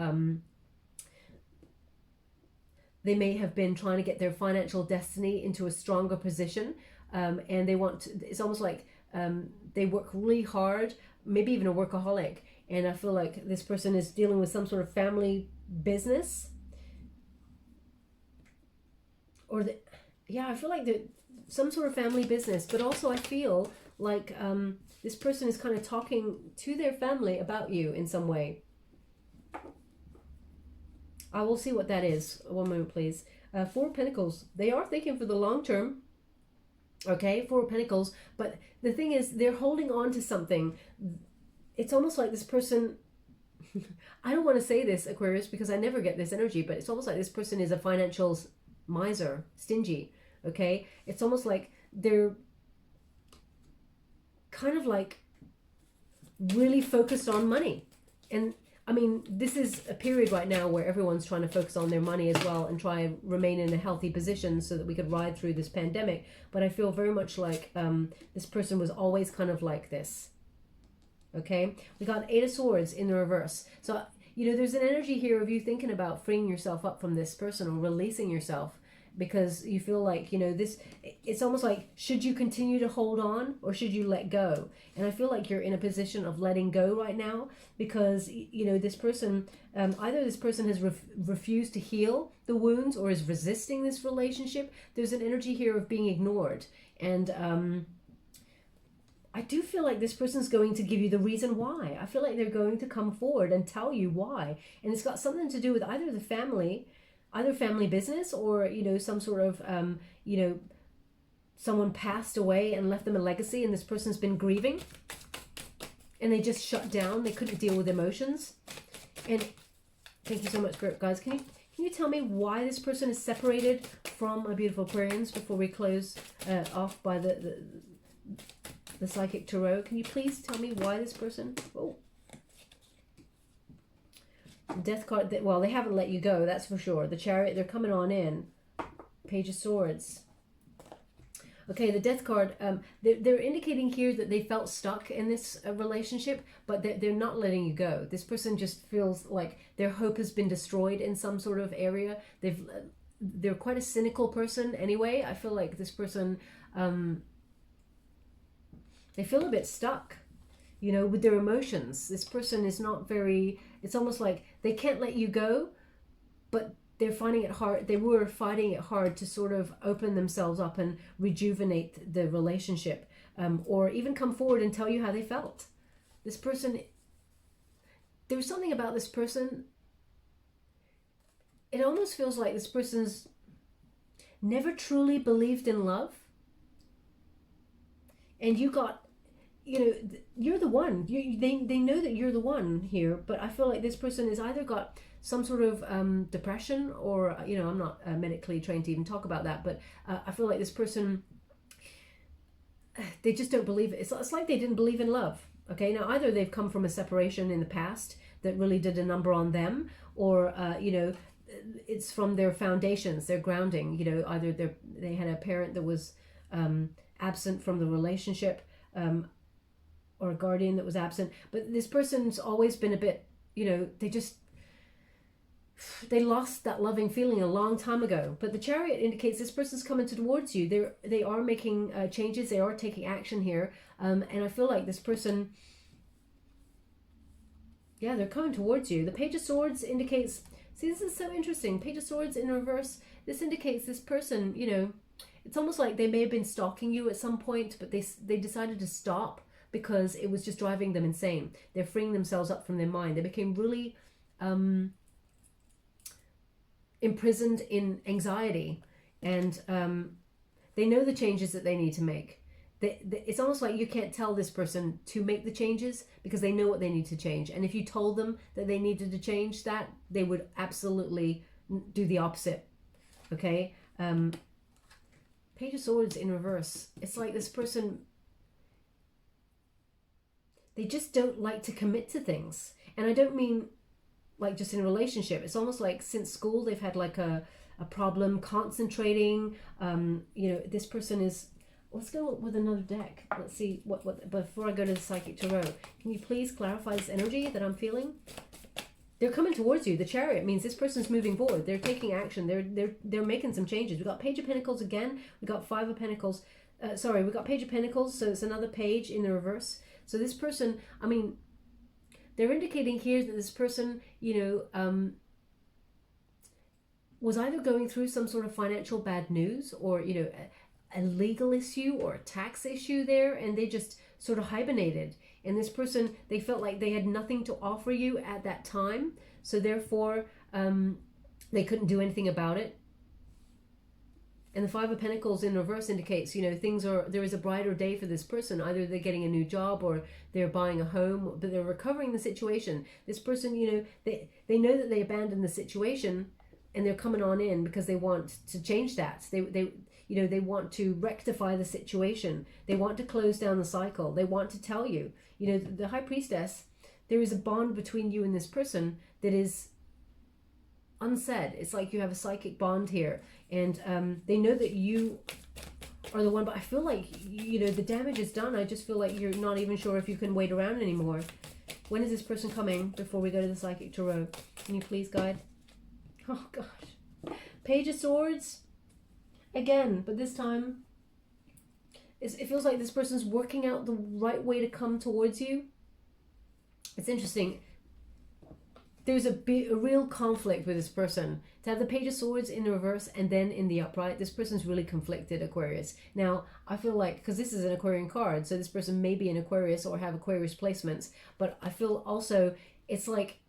Speaker 1: been trying to get their financial destiny into a stronger position, and they want to, it's almost like they work really hard, maybe even a workaholic, and I feel like this person is dealing with some sort of family business, or I feel like that some sort of family business, but also I feel like this person is kind of talking to their family about you in some way. I will see what that is. One moment, please. 4 of Pentacles. They are thinking for the long term. Okay, 4 of Pentacles. But the thing is, they're holding on to something. It's almost like this person... I don't want to say this, Aquarius, because I never get this energy, but it's almost like this person is a financial miser, stingy. Okay, it's almost like they're kind of like really focused on money. And I mean, this is a period right now where everyone's trying to focus on their money as well and try and remain in a healthy position so that we could ride through this pandemic. But I feel very much like this person was always kind of like this. Okay, we got 8 of Swords in the reverse. So, there's an energy here of you thinking about freeing yourself up from this person or releasing yourself, because you feel like, it's almost like, should you continue to hold on or should you let go? And I feel like you're in a position of letting go right now, because, this person, either this person has refused to heal the wounds or is resisting this relationship. There's an energy here of being ignored. And I do feel like this person's going to give you the reason why. I feel like they're going to come forward and tell you why. And it's got something to do with either the family business, or some sort of someone passed away and left them a legacy, and this person's been grieving and they just shut down. They couldn't deal with emotions. And thank you so much, guys. Can you tell me why this person is separated from my beautiful Aquarians before we close off by the Psychic Tarot? Can you please tell me why this person... Death card, well, they haven't let you go, that's for sure. The Chariot, they're coming on in. Page of Swords. Okay, the Death card, they're indicating here that they felt stuck in this relationship, but they're not letting you go. This person just feels like their hope has been destroyed in some sort of area. they're quite a cynical person anyway. I feel like this person, they feel a bit stuck, you know, with their emotions. This person is not very, it's almost like they can't let you go, but they're finding it hard. They were finding it hard to sort of open themselves up and rejuvenate the relationship, or even come forward and tell you how they felt. This person, there was something about this person. It almost feels like this person's never truly believed in love. And you got, you know, you're the one. They know that you're the one here, but I feel like this person has either got some sort of depression, or, you know, I'm not medically trained to even talk about that, but I feel like this person, they just don't believe it. It's like they didn't believe in love. Okay, now either they've come from a separation in the past that really did a number on them, or, you know, it's from their foundations, their grounding. You know, either they had a parent that was absent from the relationship, or a guardian that was absent. But this person's always been a bit, you know, they lost that loving feeling a long time ago. But the Chariot indicates this person's coming towards you. They are making changes. They are taking action here, and I feel like this person, yeah, they're coming towards you. The Page of Swords indicates, see, this is so interesting. Page of Swords in reverse. This indicates this person, you know, it's almost like they may have been stalking you at some point, but they decided to stop because it was just driving them insane. They're freeing themselves up from their mind. They became really imprisoned in anxiety, and they know the changes that they need to make. It's almost like you can't tell this person to make the changes because they know what they need to change. And if you told them that they needed to change that, they would absolutely do the opposite. Okay? Page of Swords in reverse. It's like this person, they just don't like to commit to things. And I don't mean like just in a relationship. It's almost like since school they've had like a problem concentrating. You know, this person is, let's go with another deck. Let's see what before I go to the Psychic Tarot, can you please clarify this energy that I'm feeling? They're coming towards you. The Chariot means this person's moving forward. They're taking action. They're making some changes. We've got Page of Pentacles again. We've got Five of Pentacles. We've got Page of Pentacles, so it's another page in the reverse. So this person, I mean, they're indicating here that this person, you know, was either going through some sort of financial bad news, or, you know, a legal issue or a tax issue there, and they just sort of hibernated. And this person, they felt like they had nothing to offer you at that time, so therefore they couldn't do anything about it. And the Five of Pentacles in reverse indicates, you know, there is a brighter day for this person. Either they're getting a new job or they're buying a home, but they're recovering the situation. This person, you know, they know that they abandoned the situation, and they're coming on in because they want to change that. You know, they want to rectify the situation. They want to close down the cycle. They want to tell you, you know, the High Priestess, there is a bond between you and this person that is unsaid. It's like you have a psychic bond here, and they know that you are the one, but I feel like, you know, the damage is done. I just feel like you're not even sure if you can wait around anymore. When is this person coming before we go to the Psychic Tarot? Can you please guide? Oh gosh. Page of Swords again, but this time it feels like this person's working out the right way to come towards you. It's interesting. There's a real conflict with this person. To have the Page of Swords in the reverse and then in the upright, this person's really conflicted, Aquarius. Now, I feel like, because this is an Aquarian card, so this person may be an Aquarius or have Aquarius placements, but I feel also it's like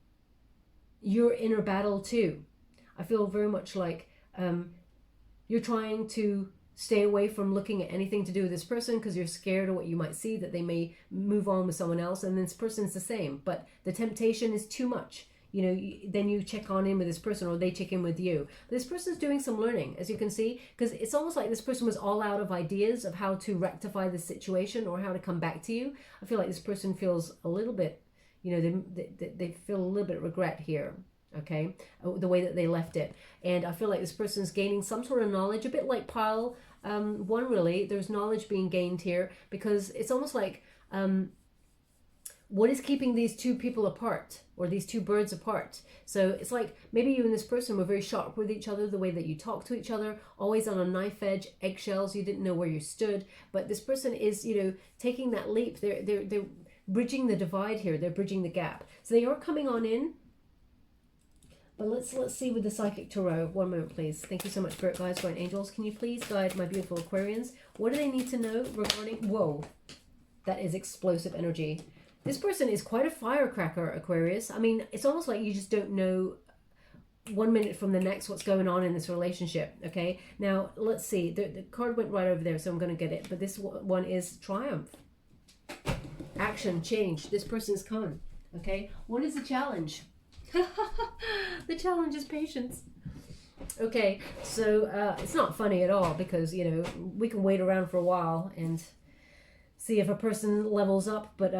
Speaker 1: your inner battle too. I feel very much like you're trying to stay away from looking at anything to do with this person because you're scared of what you might see, that they may move on with someone else, and this person's the same. But the temptation is too much. You know, then you check on in with this person, or they check in with you. But this person's doing some learning, as you can see, because it's almost like this person was all out of ideas of how to rectify the situation or how to come back to you. I feel like this person feels a little bit, you know, they feel a little bit of regret here. Okay, the way that they left it. And I feel like this person's gaining some sort of knowledge, a bit like pile one, really. There's knowledge being gained here, because it's almost like what is keeping these two people apart, or these two birds apart? So it's like maybe you and this person were very sharp with each other, the way that you talk to each other, always on a knife edge, eggshells, you didn't know where you stood. But this person is, taking that leap. They're bridging the divide here. They're bridging the gap. So they are coming on in. But let's see with the Psychic Tarot. One moment, please. Thank you so much, Spirit Guides, Guardian Angels. Can you please guide my beautiful Aquarians? What do they need to know regarding... Whoa, that is explosive energy. This person is quite a firecracker, Aquarius. I mean, it's almost like you just don't know 1 minute from the next what's going on in this relationship, okay? Now, let's see. The card went right over there, so I'm going to get it. But this one is Triumph. Action, change. This person's coming, okay? What is the challenge? The challenge is patience. Okay, so it's not funny at all because, we can wait around for a while and see if a person levels up. But,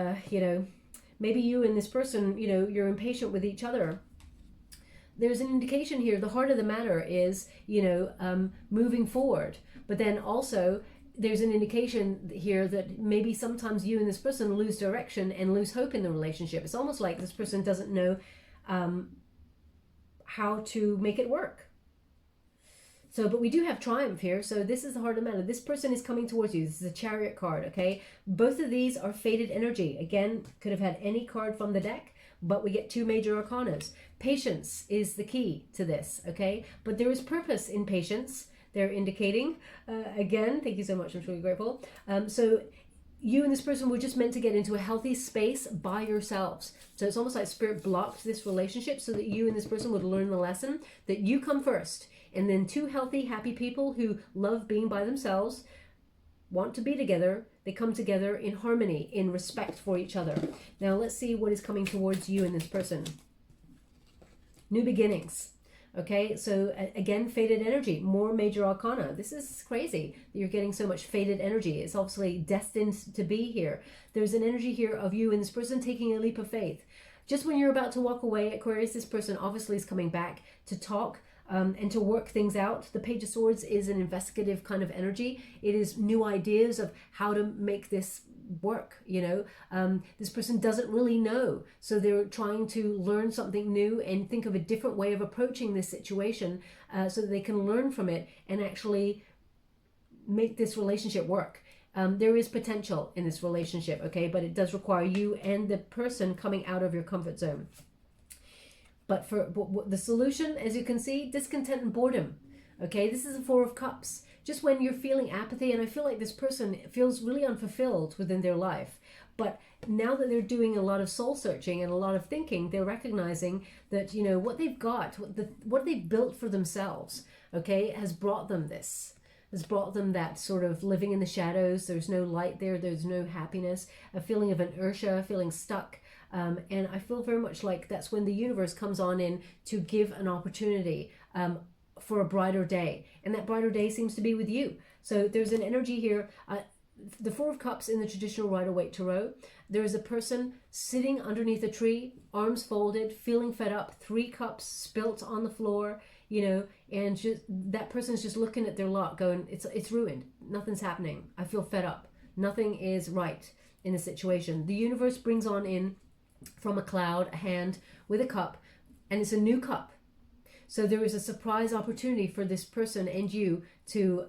Speaker 1: maybe you and this person, you're impatient with each other. There's an indication here. The heart of the matter is, moving forward. But then also there's an indication here that maybe sometimes you and this person lose direction and lose hope in the relationship. It's almost like this person doesn't know how to make it work. So, but we do have Triumph here. So this is the heart of the matter. This person is coming towards you. This is a Chariot card, okay? Both of these are fated energy. Again, could have had any card from the deck, but we get two major arcanas. Patience is the key to this, okay? But there is purpose in patience. They're indicating, again, thank you so much. I'm truly grateful. So you and this person were just meant to get into a healthy space by yourselves. So it's almost like Spirit blocked this relationship so that you and this person would learn the lesson that you come first. And then two healthy, happy people who love being by themselves, want to be together, they come together in harmony, in respect for each other. Now let's see what is coming towards you and this person. New beginnings. Okay, so again, fated energy, more major arcana. This is crazy that you're getting so much fated energy. It's obviously destined to be here. There's an energy here of you and this person taking a leap of faith. Just when you're about to walk away, Aquarius, this person obviously is coming back to talk and to work things out. The Page of Swords is an investigative kind of energy. It is new ideas of how to make this work. This person doesn't really know, so they're trying to learn something new and think of a different way of approaching this situation so that they can learn from it and actually make this relationship work. There is potential in this relationship, okay, but it does require you and the person coming out of your comfort zone. But for the solution, as you can see, discontent and boredom. Okay, this is a Four of Cups. Just when you're feeling apathy, and I feel like this person feels really unfulfilled within their life. But now that they're doing a lot of soul searching and a lot of thinking, they're recognizing that, what they've got, what they've built for themselves, okay, has brought them this. Has brought them that sort of living in the shadows. There's no light there. There's no happiness. A feeling of inertia, feeling stuck. And I feel very much like that's when the universe comes on in to give an opportunity for a brighter day. And that brighter day seems to be with you. So there's an energy here. The Four of Cups in the traditional Rider-Waite Tarot, there is a person sitting underneath a tree, arms folded, feeling fed up, 3 cups spilt on the floor, and just, that person's just looking at their lot going, it's ruined. Nothing's happening. I feel fed up. Nothing is right in the situation. The universe brings on in from a cloud a hand with a cup, and it's a new cup. So there is a surprise opportunity for this person and you to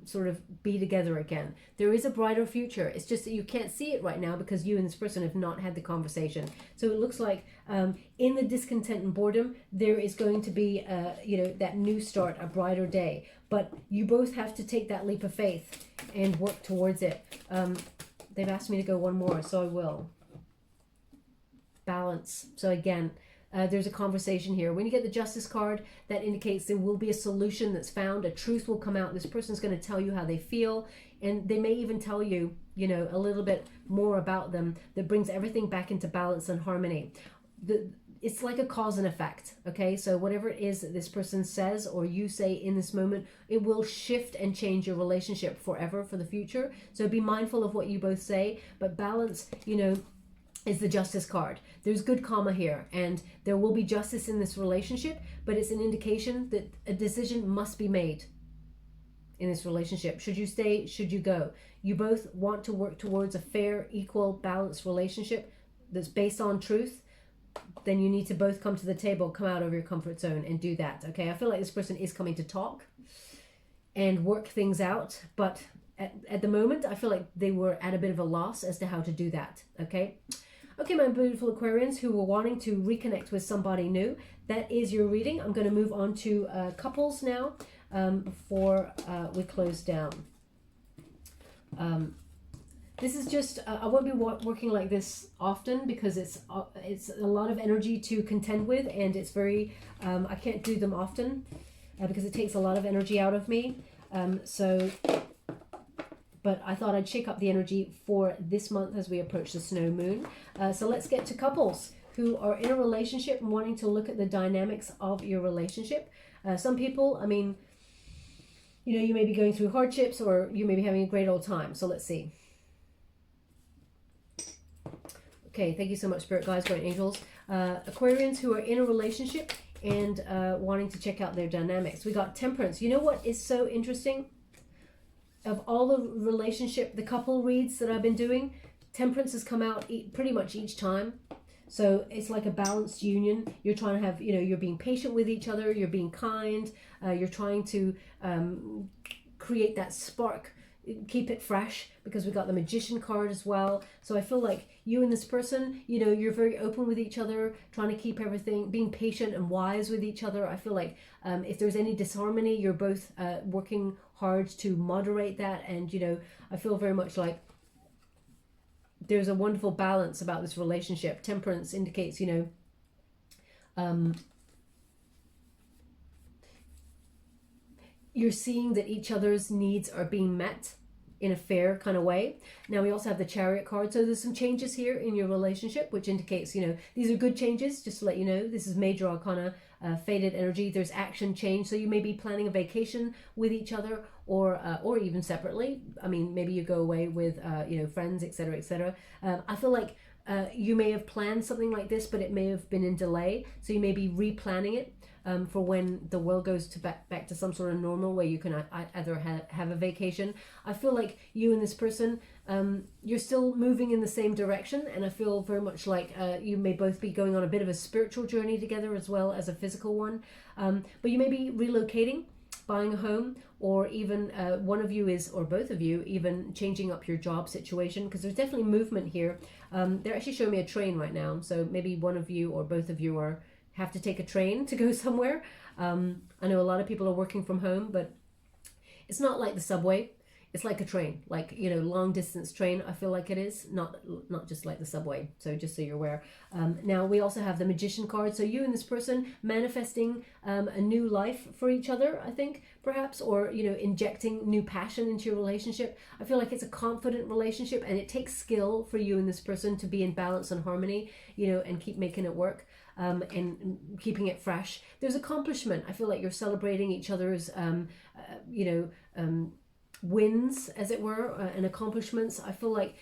Speaker 1: sort of be together again. There is a brighter future. It's just that you can't see it right now because you and this person have not had the conversation. So it looks like in the discontent and boredom, there is going to be, that new start, a brighter day. But you both have to take that leap of faith and work towards it. They've asked me to go one more, so I will. Balance. So again, there's a conversation here. When you get the Justice card, that indicates there will be a solution that's found. A truth will come out. This person's going to tell you how they feel, and they may even tell you, a little bit more about them that brings everything back into balance and harmony. It's like a cause and effect, okay? So whatever it is that this person says or you say in this moment, it will shift and change your relationship forever for the future. So be mindful of what you both say, but balance, is the Justice card. There's good karma here, and there will be justice in this relationship, but it's an indication that a decision must be made in this relationship. Should you stay? Should you go? You both want to work towards a fair, equal, balanced relationship. that's based on truth, then you need to both come to the table, come out of your comfort zone and do that. Okay, I feel like this person is coming to talk and work things out, but at the moment I feel like they were at a bit of a loss as to how to do that. Okay, my beautiful Aquarians who were wanting to reconnect with somebody new, that is your reading. I'm going to move on to couples now before we close down. This is just, I won't be working like this often because it's a lot of energy to contend with, and it's very, I can't do them often because it takes a lot of energy out of me. But I thought I'd shake up the energy for this month as we approach the snow moon. So let's get to couples who are in a relationship and wanting to look at the dynamics of your relationship. Some people, I mean, you know, you may be going through hardships or you may be having a great old time. So let's see. Okay, thank you so much, Spirit Guides, Guardian Angels. Aquarians who are in a relationship and wanting to check out their dynamics. We got Temperance. You know what is so interesting? Of all the relationship, the couple reads that I've been doing, Temperance has come out pretty much each time. So it's like a balanced union. You're trying to have, you know, you're being patient with each other. You're being kind. You're trying to create that spark, keep it fresh, because we got the Magician card as well. So I feel like you and this person, you know, you're very open with each other, trying to keep everything, being patient and wise with each other. I feel like if there's any disharmony, you're both working hard to moderate that. And, you know, I feel very much like there's a wonderful balance about this relationship. Temperance indicates, you know, you're seeing that each other's needs are being met in a fair kind of way. Now we also have the Chariot card. So there's some changes here in your relationship, which indicates, you know, these are good changes, just to let you know. This is major arcana, faded energy. There's action change. So you may be planning a vacation with each other or even separately. I mean, maybe you go away with, you know, friends, etc., etc. I feel like you may have planned something like this, but it may have been in delay. So you may be replanning it for when the world goes to back to some sort of normal where you can either have a vacation. I feel like you and this person, you're still moving in the same direction, and I feel very much like you may both be going on a bit of a spiritual journey together as well as a physical one. But you may be relocating, buying a home, or even one of you is, or both of you, even changing up your job situation, because there's definitely movement here. They're actually showing me a train right now, so maybe one of you or both of you have to take a train to go somewhere. I know a lot of people are working from home, but it's not like the subway. It's like a train, like, you know, long distance train. I feel like it is not just like the subway. So just so you're aware. Now we also have the Magician card. So you and this person manifesting a new life for each other, I think, perhaps, or, you know, injecting new passion into your relationship. I feel like it's a confident relationship, and it takes skill for you and this person to be in balance and harmony, you know, and keep making it work. And keeping it fresh. There's accomplishment. I feel like you're celebrating each other's, you know, wins, as it were, and accomplishments. I feel like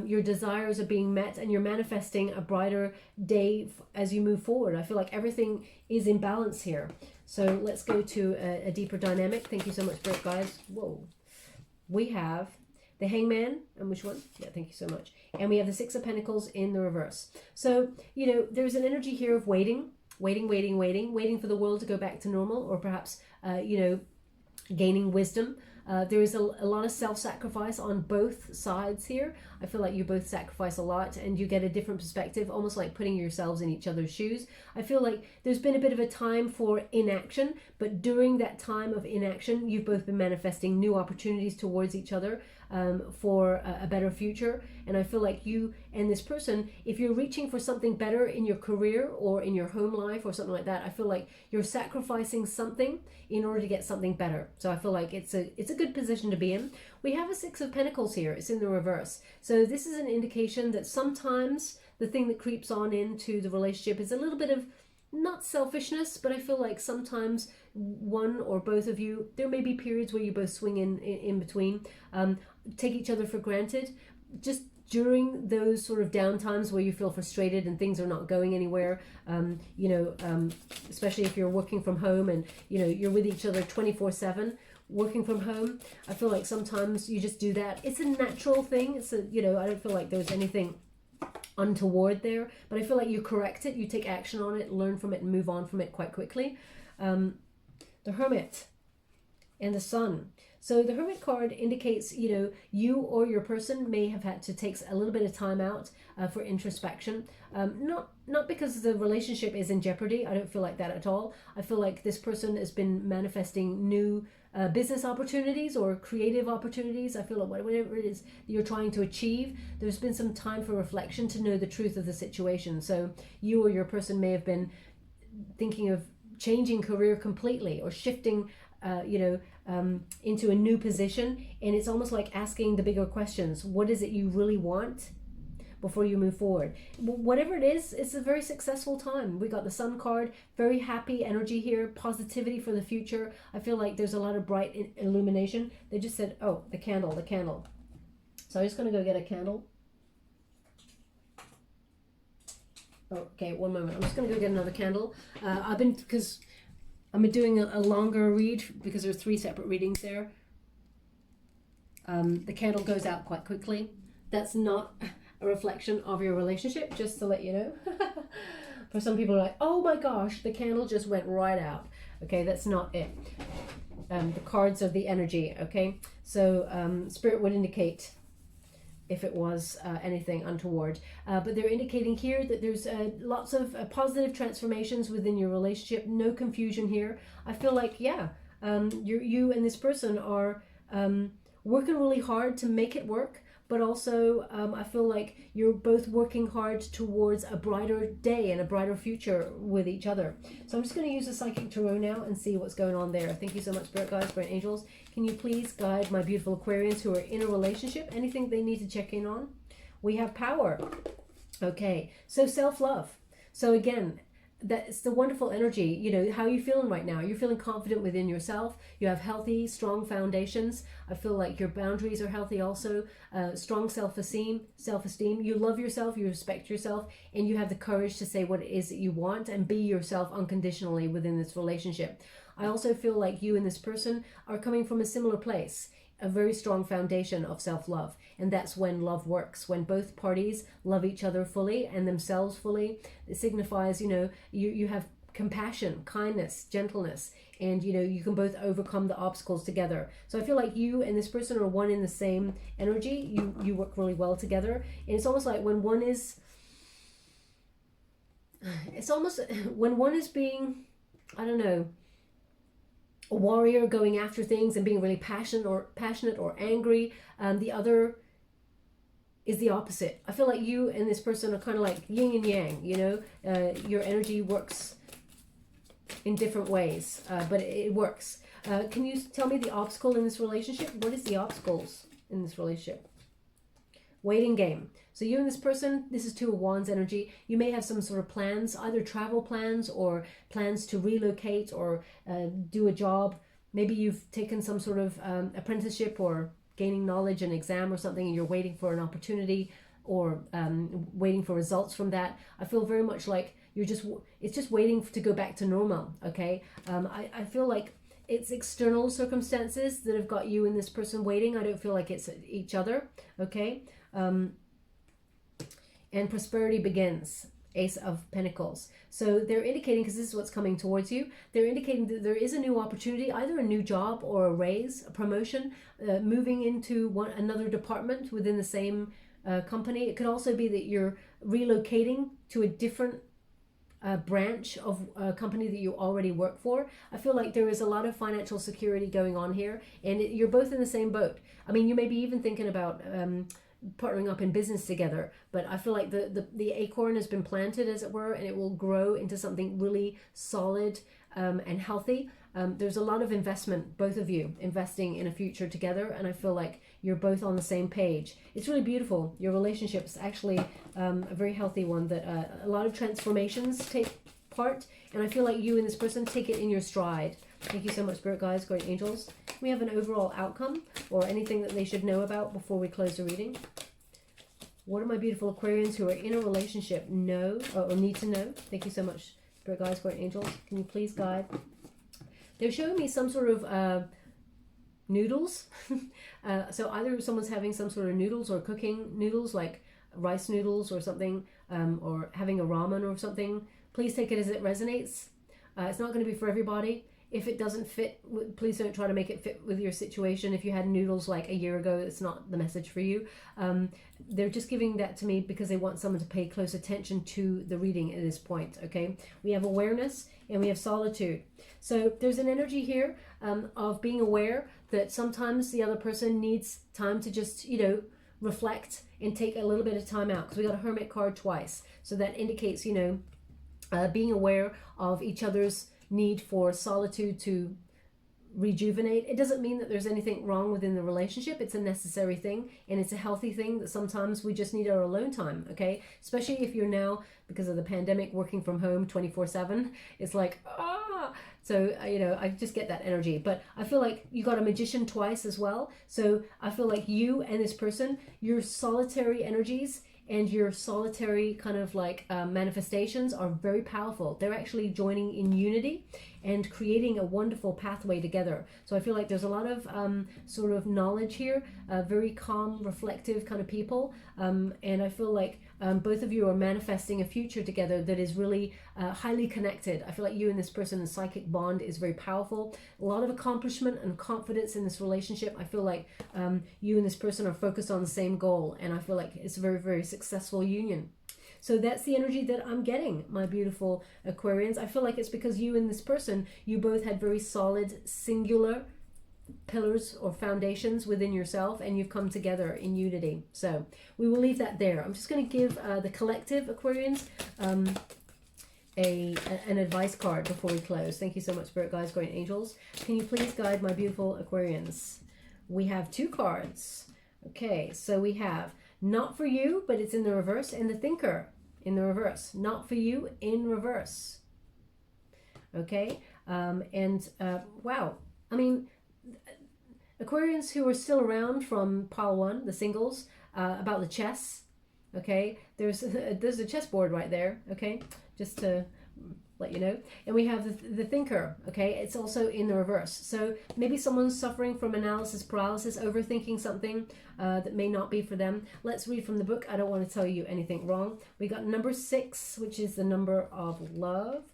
Speaker 1: your desires are being met, and you're manifesting a brighter day as you move forward. I feel like everything is in balance here. So let's go to a deeper dynamic. Thank you so much, Spirit Guides. Whoa. We have the Hangman, and which one? Yeah, thank you so much. And we have the Six of Pentacles in the reverse. So, you know, there's an energy here of waiting for the world to go back to normal, or perhaps, you know, gaining wisdom. There is a lot of self-sacrifice on both sides here. I feel like you both sacrifice a lot, and you get a different perspective, almost like putting yourselves in each other's shoes. I feel like there's been a bit of a time for inaction, but during that time of inaction, you've both been manifesting new opportunities towards each other for a better future. And I feel like you and this person, if you're reaching for something better in your career or in your home life or something like that, I feel like you're sacrificing something in order to get something better. So I feel like it's a good position to be in. We have a Six of Pentacles here. It's in the reverse. So this is an indication that sometimes the thing that creeps on into the relationship is a little bit of, not selfishness, but I feel like sometimes one or both of you, there may be periods where you both swing in between, take each other for granted. Just during those sort of downtimes where you feel frustrated and things are not going anywhere, you know, especially if you're working from home and, you know, you're with each other 24/7, working from home, I feel like sometimes you just do that. It's a natural thing. It's a, you know, I don't feel like there's anything untoward there, but I feel like you correct it, you take action on it, learn from it, and move on from it quite quickly. The Hermit and the Sun. So the Hermit card indicates, you know, you or your person may have had to take a little bit of time out for introspection. Not because the relationship is in jeopardy. I don't feel like that at all. I feel like this person has been manifesting new business opportunities or creative opportunities. I feel like whatever it is you're trying to achieve, there's been some time for reflection to know the truth of the situation. So you or your person may have been thinking of changing career completely or shifting into a new position, and it's almost like asking the bigger questions. What is it you really want before you move forward? Whatever it is, it's a very successful time. We got the Sun card, very happy energy here, positivity for the future. I feel like there's a lot of bright illumination. They just said, oh, the candle. So I'm just going to go get a candle. Okay, one moment. I'm just going to go get another candle. Because I'm doing a longer read because there's 3 separate readings there. The candle goes out quite quickly. That's not a reflection of your relationship, just to let you know. For some people are like, oh my gosh, the candle just went right out. Okay, that's not it. The cards are the energy, okay? So Spirit would indicate if it was anything untoward. But they're indicating here that there's lots of positive transformations within your relationship, no confusion here. I feel like, you and this person are working really hard to make it work, but also I feel like you're both working hard towards a brighter day and a brighter future with each other. So I'm just going to use the Psychic Tarot now and see what's going on there. Thank you so much, Spirit Guides, Spirit Angels. Can you please guide my beautiful Aquarians who are in a relationship? Anything they need to check in on? We have power. Okay, so self-love. So again, that's the wonderful energy. You know, how are you feeling right now? You're feeling confident within yourself. You have healthy, strong foundations. I feel like your boundaries are healthy also. Strong self-esteem. You love yourself, you respect yourself, and you have the courage to say what it is that you want and be yourself unconditionally within this relationship. I also feel like you and this person are coming from a similar place, a very strong foundation of self-love. And that's when love works, when both parties love each other fully and themselves fully. It signifies, you have compassion, kindness, gentleness, and you can both overcome the obstacles together. So I feel like you and this person are one in the same energy. You work really well together. And it's almost like when one is being, I don't know, a warrior going after things and being really passionate or angry, the other is the opposite. I feel like you and this person are kind of like yin and yang, your energy works in different ways, but it works. Can you tell me the obstacle in this relationship? What is the obstacles in this relationship? Waiting game. So you and this person, this is 2 of Wands energy. You may have some sort of plans, either travel plans or plans to relocate or do a job. Maybe you've taken some sort of apprenticeship or gaining knowledge, an exam or something, and you're waiting for an opportunity or waiting for results from that. I feel very much like it's just waiting to go back to normal, okay? I feel like it's external circumstances that have got you and this person waiting. I don't feel like it's each other, okay? And prosperity begins. Ace of Pentacles. So they're indicating, because this is what's coming towards you, they're indicating that there is a new opportunity, either a new job or a raise, a promotion, moving into another department within the same company. It could also be that you're relocating to a different branch of a company that you already work for. I feel like there is a lot of financial security going on here, and you're both in the same boat. I mean, you may be even thinking about partnering up in business together, but I feel like the acorn has been planted, as it were, and it will grow into something really solid and healthy. There's a lot of investment, both of you investing in a future together, and I feel like you're both on the same page. It's really beautiful. Your relationship's actually a very healthy one, that a lot of transformations take part, and I feel like you and this person take it in your stride. Thank you so much, Spirit Guides, Guardian Angels. Can we have an overall outcome or anything that they should know about before we close the reading? What do my beautiful Aquarians who are in a relationship know or need to know? Thank you so much, Spirit Guides, Guardian Angels. Can you please guide? They're showing me some sort of noodles. So either someone's having some sort of noodles or cooking noodles, like rice noodles or something, or having a ramen or something, please take it as it resonates. It's not going to be for everybody. If it doesn't fit, please don't try to make it fit with your situation. If you had noodles like a year ago, it's not the message for you. They're just giving that to me because they want someone to pay close attention to the reading at this point, okay? We have awareness and we have solitude. So there's an energy here of being aware that sometimes the other person needs time to just, you know, reflect and take a little bit of time out, because we got a Hermit card twice. So that indicates, you know, being aware of each other's need for solitude to rejuvenate. It doesn't mean that there's anything wrong within the relationship. It's a necessary thing, and it's a healthy thing that sometimes we just need our alone time, okay? Especially if you're now, because of the pandemic, working from home 24/7. It's like, so, you know, I just get that energy. But I feel like you got a Magician twice as well. So I feel like you and this person, your solitary energies and your solitary kind of like manifestations are very powerful. They're actually joining in unity and creating a wonderful pathway together. So I feel like there's a lot of sort of knowledge here, very calm, reflective kind of people. And I feel like both of you are manifesting a future together that is really highly connected. I feel like you and this person's psychic bond is very powerful. A lot of accomplishment and confidence in this relationship. I feel like you and this person are focused on the same goal, and I feel like it's a very, very successful union. So that's the energy that I'm getting, my beautiful Aquarians. I feel like it's because you and this person, you both had very solid, singular pillars or foundations within yourself, and you've come together in unity. So we will leave that there. I'm just going to give the collective Aquarians an advice card before we close. Thank you so much, Spirit Guides, Guardian Angels. Can you please guide my beautiful Aquarians? We have 2 cards. Okay, so we have Not For You, but it's in the reverse, and the Thinker in the reverse. Not For You in reverse. Okay, wow. I mean, Aquarians who are still around from pile 1, the singles, about the chess. Okay, there's a chessboard right there. Okay, just to let you know. And we have the Thinker. Okay, it's also in the reverse. So maybe someone's suffering from analysis paralysis, overthinking something that may not be for them. Let's read from the book. I don't want to tell you anything wrong. We got number 6, which is the number of love.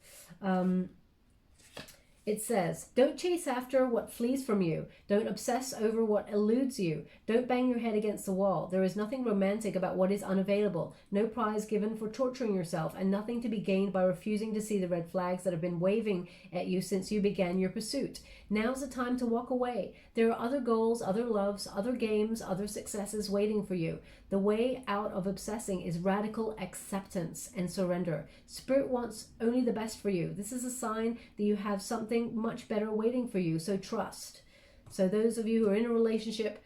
Speaker 1: It says, don't chase after what flees from you. Don't obsess over what eludes you. Don't bang your head against the wall. There is nothing romantic about what is unavailable. No prize given for torturing yourself, and nothing to be gained by refusing to see the red flags that have been waving at you since you began your pursuit. Now's the time to walk away. There are other goals, other loves, other games, other successes waiting for you. The way out of obsessing is radical acceptance and surrender. Spirit wants only the best for you. This is a sign that you have something much better waiting for you, so trust. So those of you who are in a relationship,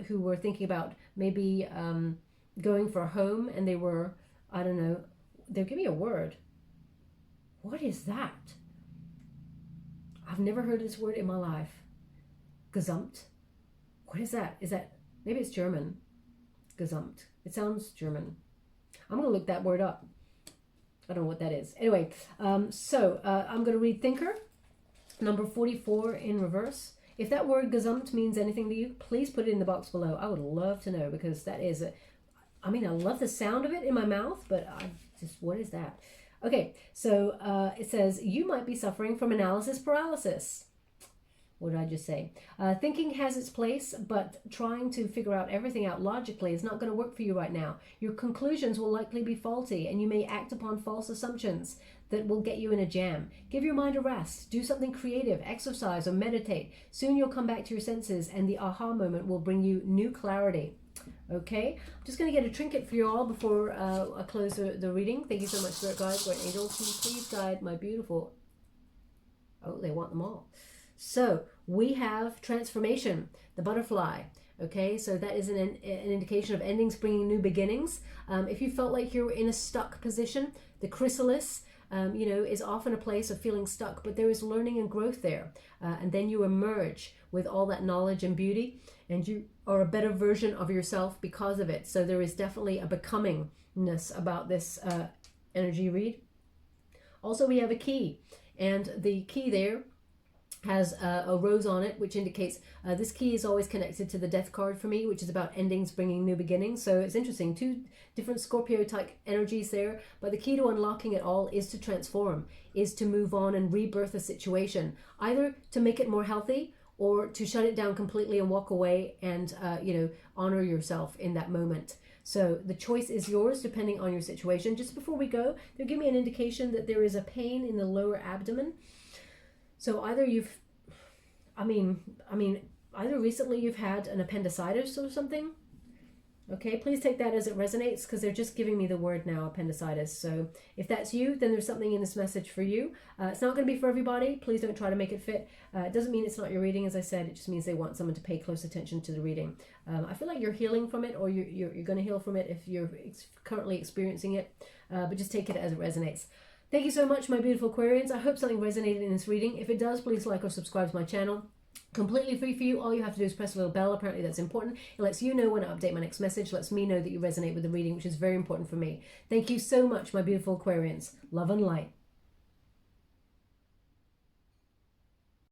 Speaker 1: who were thinking about maybe going for a home, and they were, I don't know, they'll give me a word. What is that? I've never heard this word in my life. Gesamt. What is that? Is that, maybe it's German. Gesamt. It sounds German. I'm going to look that word up. I don't know what that is. Anyway, I'm going to read Thinker, number 44 in reverse. If that word Gesamt means anything to you, please put it in the box below. I would love to know, because that is, I love the sound of it in my mouth, but what is that? Okay, so it says, you might be suffering from analysis paralysis. What did I just say? Thinking has its place, but trying to figure out everything out logically is not going to work for you right now. Your conclusions will likely be faulty, and you may act upon false assumptions that will get you in a jam. Give your mind a rest. Do something creative, exercise, or meditate. Soon you'll come back to your senses, and the aha moment will bring you new clarity. Okay, I'm just going to get a trinket for you all before I close the reading. Thank you so much, Spirit Guides, Guardian Angels. Can you please guide my beautiful... Oh, they want them all. So we have transformation, the butterfly. Okay, so that is an indication of endings bringing new beginnings. If you felt like you're in a stuck position, the chrysalis, is often a place of feeling stuck, but there is learning and growth there. And then you emerge with all that knowledge and beauty, and you are a better version of yourself because of it. So there is definitely a becomingness about this energy read. Also, we have a key, and the key there has a rose on it, which indicates this key is always connected to the death card for me, which is about endings bringing new beginnings. So it's interesting, two different Scorpio type energies there, but the key to unlocking it all is to transform, is to move on and rebirth a situation, either to make it more healthy or to shut it down completely and walk away and honor yourself in that moment. So the choice is yours depending on your situation. Just before we go, they'll give me an indication that there is a pain in the lower abdomen. So either either recently you've had an appendicitis or something. Okay, please take that as it resonates, because they're just giving me the word now, appendicitis. So if that's you, then there's something in this message for you. It's not going to be for everybody. Please don't try to make it fit. It doesn't mean it's not your reading, as I said. It just means they want someone to pay close attention to the reading. I feel like you're healing from it, or you're going to heal from it if you're currently experiencing it. But just take it as it resonates. Thank you so much, my beautiful Aquarians. I hope something resonated in this reading. If it does, please like or subscribe to my channel. Completely free for you. All you have to do is press a little bell. Apparently that's important. It lets you know when I update my next message. Lets me know that you resonate with the reading, which is very important for me. Thank you so much, my beautiful Aquarians. Love and light.